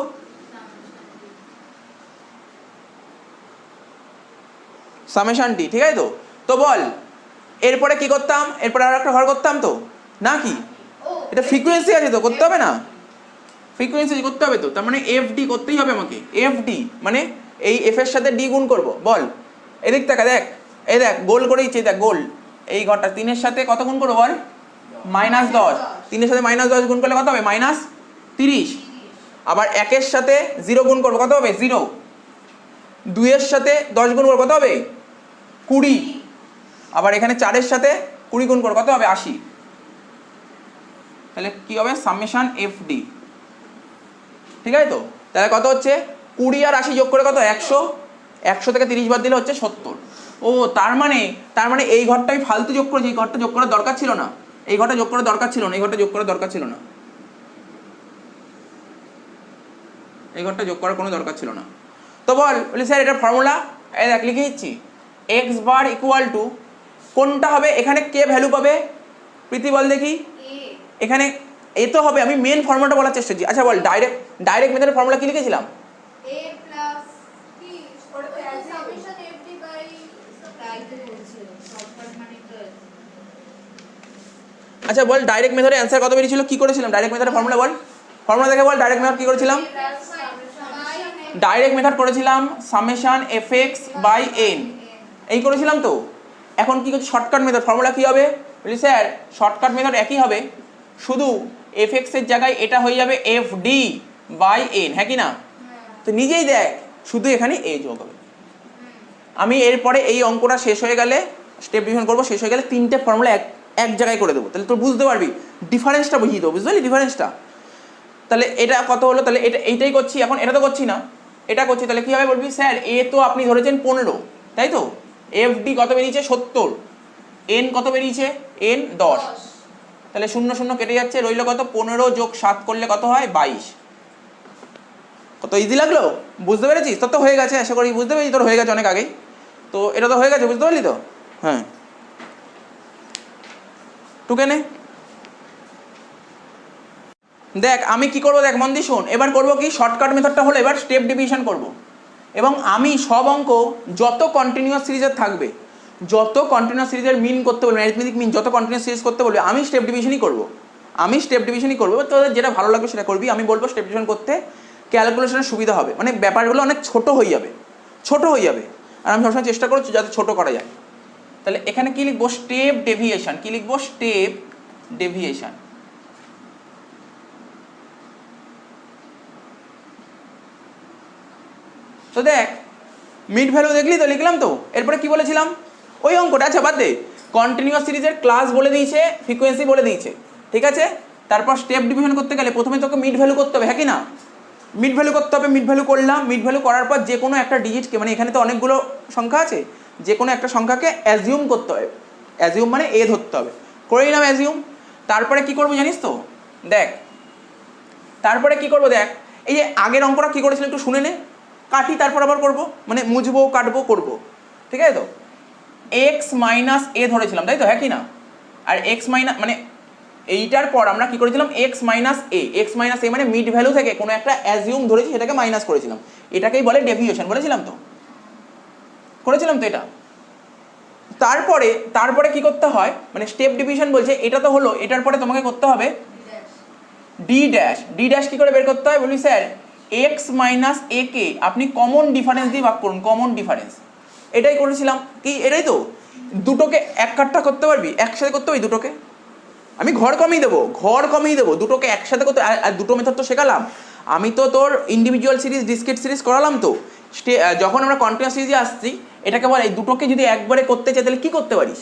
সামেশন ডি ঠিক আছে তো। তো বল এরপরে কি করতাম এরপরে আর একটা ঘর করতাম তো না কি এটা ফ্রিকোয়েন্সি আছে তো করতে হবে না ফ্রিকোয়েন্সি করতে হবে তো তার মানে এফ ডি করতেই হবে আমাকে এফ ডি মানে এই এফ এর সাথে ডি গুণ করব বল এদিক থেকে দেখ এই দেখ গোল করেইছে দেখ গোল এই ঘরটা 3 এর সাথে কত গুণ করবো বল -10 3 এর সাথে -10 গুণ করলে কত হবে -30 আবার 1 এর সাথে 0 গুণ করবো কত হবে 0 2 এর সাথে 10 গুণ করবো কত হবে 20 আবার এখানে 4 এর সাথে 20 গুণ করবো কত হবে 80 তাহলে কি হবে সামেশন এফ ডি ঠিক আছে তো। তাহলে কত হচ্ছে 20 আর 80 যোগ করে কত 100 থেকে 30 বাদ দিলে হচ্ছে 70 ও তার মানে এই ঘরটা আমি ফালতু যোগ করেছি এই ঘরটা যোগ করার দরকার ছিল না এই ঘরটা যোগ করার দরকার ছিল না এই ঘরটা যোগ করার দরকার ছিল না এই ঘরটা যোগ করার কোনো দরকার ছিল না। তো বলি স্যার এটার ফর্মুলা এই দেখ লিখে দিচ্ছি এক্স বার ইকুয়াল টু কোনটা হবে এখানে কে ভ্যালু পাবে প্রীতি বল দেখি এখানে এ তো হবে আমি মেন ফর্মুলাটা বলার চেষ্টা করছি। আচ্ছা বল ডাইরেক্ট মেথডের ফর্মুলা কি লিখেছিলাম a প্লাস কি সামেশন fd বাই টাইপে বলছে শর্টকাট মানে তো আচ্ছা বল ডাইরেক্ট মেথডের অ্যানসার কত বেরিয়েছিল কি করেছিলাম ডাইরেক্ট মেথডের ফর্মুলা বল ফর্মুলা দেখে বল ডাইরেক্ট মেথড কি করেছিলাম ডাইরেক্ট মেথড করেছিলাম সামেশন fx বাই n এই করেছিলাম তো। এখন কি করছি শর্টকাট মেথড ফর্মুলা কি হবে বলি স্যার শর্টকাট মেথড একই হবে শুধু fx এর জায়গায় এটা হয়ে যাবে fd বাই n হ্যাঁ কি না তো নিজেই দেখ শুধু এখানে a যোগ হবে আমি এরপরে এই অঙ্কটা শেষ হয়ে গেলে স্টেপ ডিভিশন করবো শেষ হয়ে গেলে 3টে ফর্মুলা এক জায়গায় করে দেবো তাহলে তোর বুঝতে পারবি ডিফারেন্সটা বুঝিয়ে দেবো বুঝতে পারলি ডিফারেন্সটা। তাহলে এটা কত হলো তাহলে এইটাই করছি এখন এটা তো করছি না এটা করছি তাহলে কী হবে বলবি স্যার এ তো আপনি ধরেছেন 15 তাই তো fd কত বেরিয়েছে 70 n কত বেরিয়েছে n 10 তাহলে 0 0 কেটে যাচ্ছে রইল কত 15 যোগ 7 করলে কত হয় 22 কত ইজি লাগলো বুঝতে পেরেছিস তোর তো হয়ে গেছে আশা করি বুঝতে পেরেছিস তোর হয়ে গেছে অনেক আগেই তো এটা তো হয়ে গেছে বুঝতে পারলি তো হ্যাঁ টুকে নে দেখ আমি কি করবো, দেখ মন দিয়ে শোন, এবার করবো কি, শর্টকাট মেথডটা হলো এবার স্টেপ ডিভিশন করব। এবং আমি সব অঙ্ক যত কন্টিনিউয়াস সিরিজের থাকবে, যত কন্টিনিউয়াস সিরিজের মিন করতে বলবে, অ্যারিথমেটিক মিন যত কন্টিনিউয়াস সিরিজ করতে বলবে, আমি স্টেপ ডিভিশনই করবো। আমি স্টেপ ডিভিশনই করবো, তোদের যেটা ভালো লাগবে সেটা করবি। আমি বলবো স্টেপ ডিভিশন করতে ক্যালকুলেশনের সুবিধা হবে, মানে ব্যাপারগুলো অনেক ছোট হয়ে যাবে, ছোট হয়ে যাবে। আর আমি সবসময় চেষ্টা করছি যাতে ছোট করা যায়। তাহলে এখানে কি লিখবো, স্টেপ ডেভিয়েশন। কি লিখবো, স্টেপ ডেভিয়েশন। তো দেখ মিড ভ্যালু দেখলি তো, লিখলাম তো। এরপরে কি বলেছিলাম, ওই অঙ্কটা, আচ্ছা বাদ দে, কন্টিনিউয়াস সিরিজের ক্লাস বলে দিয়েছে, ফ্রিকোয়েন্সি বলে দিয়েছে, ঠিক আছে। তারপর স্টেপ ডিভিশন করতে গেলে প্রথমে তোকে মিড ভ্যালু করতে হবে, হ্যাঁ কি না, মিড ভ্যালু করতে হবে। মিড ভ্যালু করলাম, মিড ভ্যালু করার পর যে কোনো একটা ডিজিটকে, মানে এখানে তো অনেকগুলো সংখ্যা আছে, যে কোনো একটা সংখ্যাকে অ্যাজিউম করতে হবে। অ্যাজিউম মানে এ ধরতে হবে, করে নিলাম অ্যাজিউম। তারপরে কি করবো জানিস তো, দেখ তারপরে কি করবো, দেখ এই যে আগের অঙ্কটা কি করেছিল একটু শুনে নে, কাটি তারপর আবার করবো, মানে মুছবো কাটবো করবো, ঠিক আছে তো। এক্স মাইনাস এ ধরেছিলাম, তাই তো, হ্যাঁ কি না। আর এক্স মাইনাস মানে এইটার পর আমরা কি করেছিলাম, এক্স মাইনাস এ। এক্স মাইনাস এ মানে মিড ভ্যালু থেকে কোনো একটা অ্যাজিউম ধরেছি, সেটাকে মাইনাস করেছিলাম, এটাকেই বলে ডেভিয়েশন, বলেছিলাম তো, করেছিলাম তো এটা। তারপরে তারপরে কি করতে হয়, মানে স্টেপ ডিভিশন বলছে, এটা তো হলো, এটার পরে তোমাকে করতে হবে ডি ড্যাশ। ডি ড্যাশ কি করে বের করতে হয় বলি, স্যার এক্স মাইনাস এ কে আপনি কমন ডিফারেন্স দিয়ে ভাগ করুন, কমন ডিফারেন্স। এটাই করেছিলাম কি, এটাই তো। দুটোকে এক কাটটা করতে পারবি, একসাথে করতে পারবি দুটোকে, আমি ঘর কমিয়ে দেবো, দুটোকে একসাথে করতে। আর দুটো মেথড তো শেখালাম আমি, তো তোর ইন্ডিভিজুয়াল সিরিজ ডিসক্রিট সিরিজ করালাম তো। যখন আমরা কন্টিনিউয়াস সিরিজে আসছি, এটাকে বল এই দুটোকে যদি একবারে করতে চাই তাহলে কি করতে পারিস,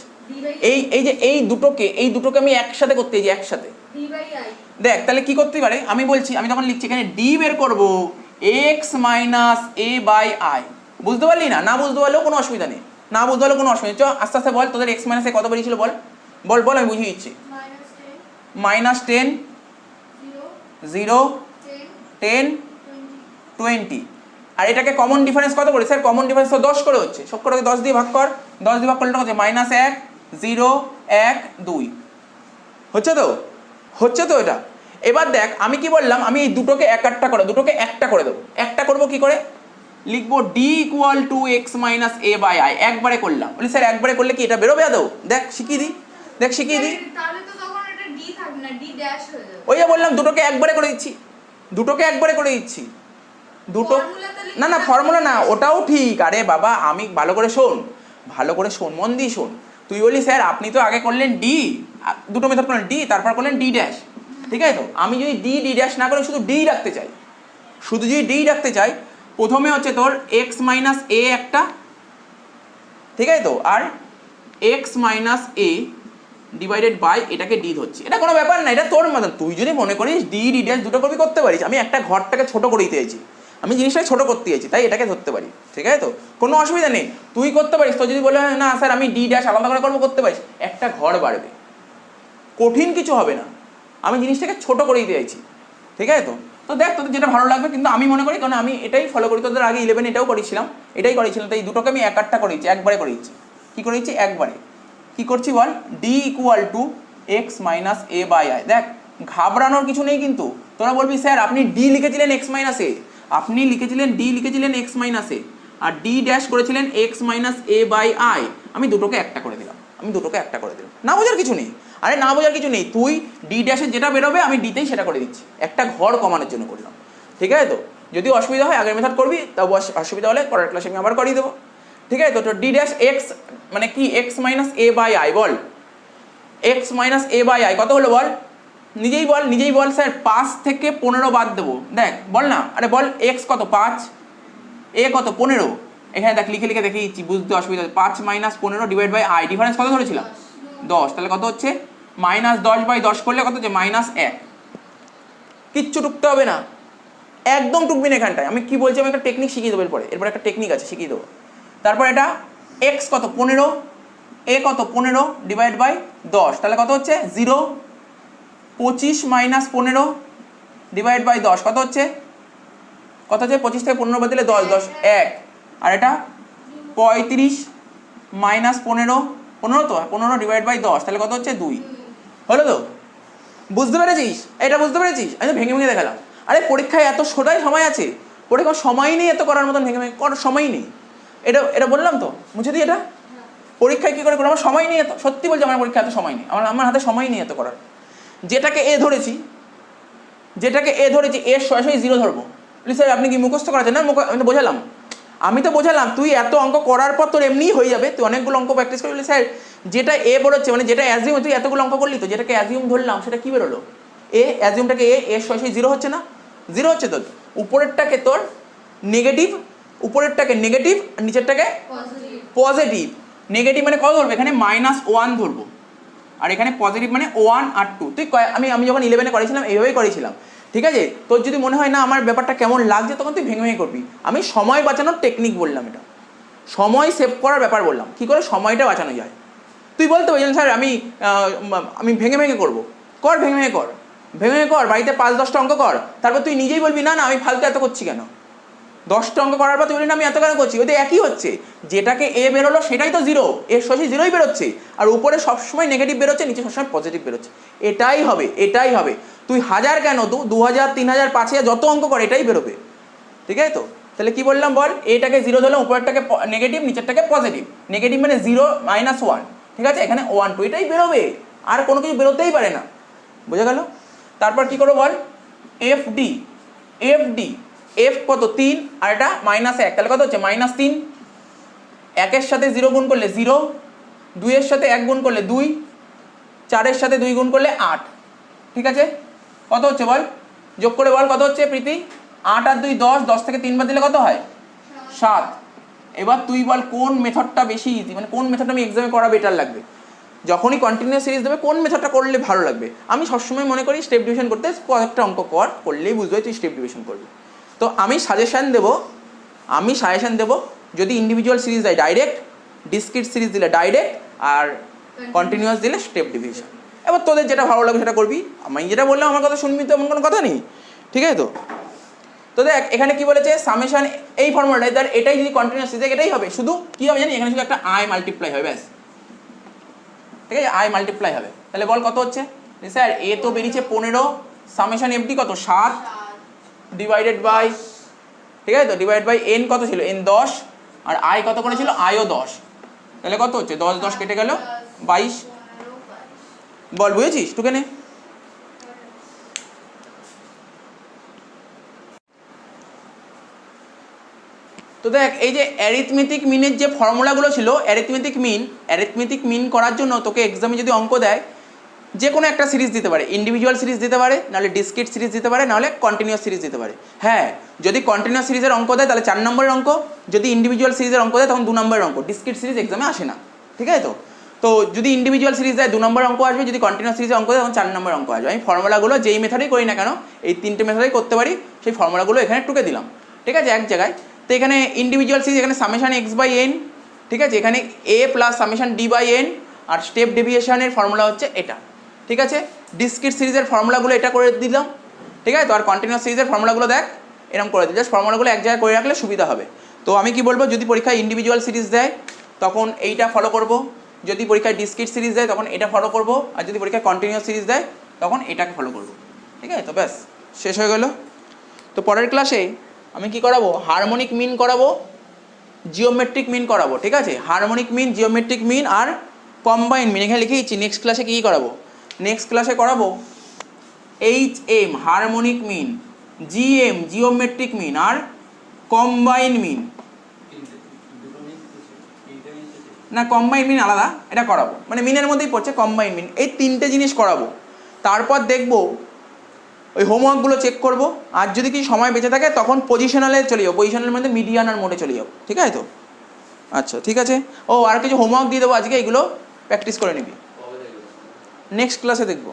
এই যে এই দুটোকে আমি একসাথে করতে চাই, একসাথে। দেখ তাহলে কি করতে পারে, আমি বলছি, আমি তখন লিখছি এখানে ডি বের করবো X minus A by I. বুঝতে পারলি না, না বুঝতে পারলেও কোনো অসুবিধা নেই, না বুঝতে পারলেও কোনো অসুবিধা নেই। চ আস্তে আস্তে বল, তোদের এক্স মাইনাস এ কত বেরিয়েছিল বল, বল বল, আমি বুঝিয়ে দিচ্ছি। -10, 0, 10, 20। আর এটাকে কমন ডিফারেন্স কত করে, স্যার কমন ডিফারেন্স তো 10 করে হচ্ছে, সব করে 10 দিয়ে ভাগ কর, 10 দিয়ে ভাগ করলে হচ্ছে -1, 0, 1, 2 হচ্ছে তো, হচ্ছে তো এটা। এবার দেখ আমি কি বললাম, আমি এই দুটোকে দুটোকে একটা করে দেবো। একটা করবো কি করে, লিখবো D equal to x minus A by I. একবারে করলাম, বলি স্যার একবারে করলে কি এটা বেরোবে আদৌ, দেখ শিখিয়ে দিই, দেখ শিখিয়ে দিই। ওই যে বললাম দুটোকে একবারে করে দিচ্ছি, দুটো না না ফর্মুলা না, ওটাও ঠিক। আরে বাবা আমি ভালো করে শোন, মন দিয়ে শোন। তুই বলি স্যার আপনি তো আগে করলেন ডি, দুটো মেথড করলেন ডি, তারপর করলেন ডি ড্যাশ, ঠিক আছে তো। আমি যদি ডি ড্যাশ না করে শুধু ডি রাখতে চাই, প্রথমে হচ্ছে তোর এক্স মাইনাস এ একটা, ঠিক আছে তো, আর x minus A divided by এটাকে ডি ধরছি। এটা কোনো ব্যাপার না, এটা তোর মতন, তুই যদি মনে করিস ডি ড্যাশ দুটো করবি করতে পারিস। আমি একটা ঘরটাকে ছোট করে দিতে চাইছি, আমি জিনিসটাকে ছোট করতে চাইছি, তাই এটাকে ধরতে পারি, ঠিক আছে তো, কোনো অসুবিধা নেই। তুই করতে পারিস, তো যদি বলে না স্যার আমি ডি ড্যাশ আলাদা করে করবো, করতে পারিস। একটা ঘর বাড়বে, কঠিন কিছু হবে না, আমি জিনিসটাকে ছোট করে দিতে চাইছি, ঠিক আছে তো। তো দেখ তোদের যেটা ভালো লাগবে, কিন্তু আমি মনে করি, কারণ আমি এটাই ফলো করি, তোদের আগে 11 এটাও করেছিলাম, তো এই দুটোকে আমি একটা করে দিচ্ছি, একবারে করে দিচ্ছি। কী করে দিচ্ছি, একবারে। কি করছি বল, D equal to x minus A by i. দেখ ঘাবড়ানোর কিছু নেই, কিন্তু তোরা বলবি স্যার আপনি ডি লিখেছিলেন এক্স মাইনাস এ, আপনি ডি লিখেছিলেন এক্স মাইনাস এ, আর ডি ড্যাশ করেছিলেন X minus A by I. আমি দুটোকে একটা করে দিলাম, না বোঝার কিছু নেই, আরে না বোঝার কিছু নেই। তুই ডি ড্যাশের যেটা বেরোবে আমি ডিতেই সেটা করে দিচ্ছি, একটা ঘর কমানোর জন্য করলাম, ঠিক আছে তো। যদি অসুবিধা হয় আগের মেথড করবি, তাও অসুবিধা হলে পরের ক্লাসে আমি আবার করিয়ে দেবো, ঠিক আছে তো। ডি ড্যাশ এক্স মানে কি, X minus A by I. বল X minus A by I কত হলো বল, নিজেই বল স্যার 5 থেকে 15 বাদ দেবো। দেখ বল না, আরে বল এক্স কত 5, এ কত 15, এখানে দেখ লিখে দেখিয়ে দিচ্ছি, বুঝতে অসুবিধা। 5 minus 15 divide by I, difference কত ধরেছিলাম 10, তাহলে কত হচ্ছে -10/10 করলে কত হচ্ছে -1। কিচ্ছু টুকতে হবে না, একদম টুকবি না এখানটায়। আমি কি বলছি, আমি একটা টেকনিক শিখিয়ে দেবো এরপর একটা টেকনিক আছে শিখিয়ে দেবো। তারপর এটা এক্স কত 15, এ কত 15 ডিভাইড বাই 10, তাহলে কত হচ্ছে 0। 25 মাইনাস 15 ডিভাইড বাই 10 কত হচ্ছে 25 থেকে 15 বাদ দিলে 10, 10 1। আর এটা 35 মাইনাস 15 তো 15 ডিভাইড বাই 10, তাহলে কত হচ্ছে 2। হলো তো, বুঝতে পেরেছিস? এটা বুঝতে পেরেছিস? আমি তো ভেঙে ভেঙে দেখালাম। আরে পরীক্ষায় এত সোটাই সময় আছে, পরীক্ষার সময় নেই এত করার মতন ভেঙে ভেঙে করার সময় নেই। এটা এটা বললাম তো, মুছে দিই এটা। পরীক্ষায় কী করে করবো? আমার সময় নেই এত, সত্যি বলছি আমার পরীক্ষা এত সময় নেই, আমার হাতে সময় নেই এত করার। যেটাকে এ ধরেছি এর সরাসরি জিরো ধরবো। স্যার আপনি কি মুখস্থ করাচ্ছেন? না আমি তো বোঝালাম, তুই এত অঙ্ক করার পর তোর এমনিই হয়ে যাবে, তুই অনেকগুলো অঙ্ক প্র্যাকটিস করবি। স্যার যেটা এ বেরোচ্ছে, মানে যেটা অ্যাজিউম, তুই এতগুলো অঙ্ক করলি তো, যেটাকে অ্যাজিউম ধরলাম সেটা কি বেরোলো? অ্যাজিউমটাকে এর সরাসরি জিরো হচ্ছে না? জিরো হচ্ছে তো। উপরেরটাকে তোর নেগেটিভ, নেগেটিভ, আর নিচেরটাকে পজিটিভ। নেগেটিভ মানে কত ধরবো? এখানে -1 ধরবো, আর এখানে পজিটিভ মানে 1 আর 2। তুই আমি যখন 11-এ করেছিলাম এইভাবেই করেছিলাম, ঠিক আছে? তোর যদি মনে হয় না আমার ব্যাপারটা কেমন লাগছে, তখন তুই ভেঙে ভেঙে করবি। আমি সময় বাঁচানোর টেকনিক বললাম, এটা সময় সেভ করার ব্যাপার বললাম, কী করে সময়টা বাঁচানো যায়। তুই বলতে পারছিস স্যার আমি ভেঙে ভেঙে করবো, ভেঙে ভেঙে কর, বাড়িতে 5-10টা অঙ্ক কর, তারপর তুই নিজেই বলবি না আমি ফালতু এত করছি কেন। 10টা অঙ্ক করার পর তুই বলি না আমি এত কেন করছি, ওদের একই হচ্ছে। যেটাকে এ বেরোলো সেটাই তো জিরো, এর সরাসরি জিরোই বেরোচ্ছে, আর উপরে সবসময় নেগেটিভ বেরোচ্ছে, নিচে সবসময় পজিটিভ বেরোচ্ছে। এটাই হবে। তুই 1000 কেন, 2000, 3000, 5000 যত অঙ্ক কর এটাই বেরোবে, ঠিক আছে তো? তাহলে কি বললাম বল? এটাকে জিরো ধরলাম, উপরেরটাকে নেগেটিভ, নিচেরটাকে পজিটিভ। নেগেটিভ মানে 0, -1, ঠিক আছে? এখানে 1, 2 এটাই বেরোবে, আর কোনো কিছু বেরোতেই পারে না। বোঝা গেল? তারপর কি করবো বল? এফডি, এফ কত? 3, আর এটা -1, তাহলে কত হচ্ছে? -3। 1-এর সাথে 0 গুণ করলে 0, 2-এর সাথে 1 গুণ করলে 2, 4-এর সাথে 2 গুণ করলে 8, ঠিক আছে? কত হচ্ছে বল? যোগ করে বল কত হচ্ছে প্রীতি? 8 আর 2 10, 10 থেকে 3 বাদ দিলে কত হয়? 7। এবার তুই বল কোন মেথডটা বেশি ইজি, মানে কোন মেথডটা আমি এক্সামে করা বেটার লাগবে? যখনই কন্টিনিউয়াস সিরিজ দেবে কোন মেথডটা করলে ভালো লাগবে? আমি সবসময় মনে করি স্টেপ ডিভিশন করতে, কয়েকটা অঙ্ক করলেই বুঝবে তুই স্টেপ ডিভিশন করবি। তো আমি সাজেশান দেবো যদি ইন্ডিভিজুয়াল সিরিজ দেয় ডাইরেক্ট, ডিসক্রিট সিরিজ দিলে ডাইরেক্ট, আর কন্টিনিউয়াস দিলে স্টেপ ডিভিশন। এবার তোদের যেটা ভালো লাগবে সেটা করবি, আমি যেটা বললাম আমার কথা শুনবি, তো এমন কোনো কথা নেই, ঠিক আছে তো? তো দেখ এখানে কি বলেছে, সামেশন এই ফর্মুলাটাই, তার এটাই যদি কন্টিনিউয়াস সিরিজ এটাই হবে, শুধু কি হবে জানি, এখানে শুধু একটা আই মাল্টিপ্লাই হবে ব্যাস, ঠিক আছে? আই মাল্টিপ্লাই হবে। তাহলে বল কত হচ্ছে? স্যার এ তো বেরিয়েছে 15, সামেশন এফডি কত? 7 ডিভাইডেড বাই, ঠিক আছে তো, ডিভাইড বাই এন কত ছিল? এন 10, আর আই কত করেছিল? আইও 10। তাহলে কত হচ্ছে? 10 কেটে গেল 22। বল বুঝেছিস? টুকে নে। তো দেখ এই যে অ্যারিথমেটিক মিনের যে ফর্মুলাগুলো ছিল, অ্যারিথমেটিক মিন করার জন্য তোকে এক্সামে যদি অঙ্ক দেয়, যে কোনো একটা সিরিজ দিতে পারে, ইন্ডিভিজুয়াল সিরিজ দিতে পারে, নাহলে ডিসক্রিট সিরিজ দিতে পারে, নাহলে কন্টিনিউয়াস সিরিজ দিতে পারে। হ্যাঁ, যদি কন্টিনিউয়াস সিরিজের অঙ্ক দেয় তাহলে 4 নম্বরের অঙ্ক, যদি ইন্ডিভিজুয়াল সিরিজের অঙ্ক দেয় তখন 2 নম্বরের অঙ্ক। ডিসক্রিট সিরিজ এক্সামে আসে না, ঠিক আছে তো? তো যদি ইন্ডিভিজুয়াল সিরিজ দেয় 2 নম্বর অঙ্ক আসবে, যদি কন্টিনিউয়াস সিরিজের অঙ্ক দেয় তখন 4 নম্বর অঙ্ক আসবে। আমি ফর্মুলাগুলো যেই মেথডেই করি না কেন, এই 3টে মেথডেই করতে পারি, সেই ফর্মুলাগুলো এখানে টুকে দিলাম, ঠিক আছে, এক জায়গায়। তো এখানে ইন্ডিভিজুয়াল সিরিজ, এখানে সামেশন x/n, ঠিক আছে? এখানে a প্লাস সামেশন d/n, আর স্টেপ ডেভিয়েশনের ফর্মুলা হচ্ছে এটা, ঠিক আছে? ডিসক্রিট সিরিজের ফর্মুলাগুলো এটা করে দিলাম, ঠিক আছে তো? আর কন্টিনিউয়াস সিরিজের ফর্মুলাগুলো দেখ এরকম করে দিই, জাস্ট ফর্মুলাগুলো এক জায়গায় করে রাখলে সুবিধা হবে। তো আমি কি বলবো, যদি পরীক্ষায় ইন্ডিভিজুয়াল সিরিজ দেয় তখন এইটা ফলো করব, যদি পরীক্ষায় ডিসক্রিট সিরিজ দেয় তখন এটা ফলো করব, আর যদি পরীক্ষায় কন্টিনিউয়াস সিরিজ দেয় তখন এটাকে ফলো করব, ঠিক আছে তো? ব্যাস শেষ হয়ে গেল। তো পরের ক্লাসে আমি কি করাবো? হারমোনিক মিন করাবো, জিওমেট্রিক মিন করাবো, ঠিক আছে? হারমোনিক মিন, জিওমেট্রিক মিন আর কম্বাইন মিন এখানে লিখে দিচ্ছি। নেক্সট ক্লাসে কী করাবো? নেক্সট ক্লাসে করাবো HM harmonic mean, GM geometric mean, আর কম্বাইন মিন। না, কম্বাইন মিন আলাদা, এটা করাবো, মানে মিনের মধ্যেই পড়ছে কম্বাইন মিন। এই 3টে জিনিস করাবো, তারপর দেখবো ওই হোমওয়ার্কগুলো চেক করবো, আর যদি কিছু সময় বেঁচে থাকে তখন পজিশনালে চলে যাবো, পজিশনালের মধ্যে মিডিয়ান আর মোডে চলে যাবো, ঠিক আছে তো? আচ্ছা ঠিক আছে। ও আর কিছু হোমওয়ার্ক দিয়ে দেবো আজকে, এগুলো প্র্যাকটিস করে নিবি, নেক্সট ক্লাসে দেখবো।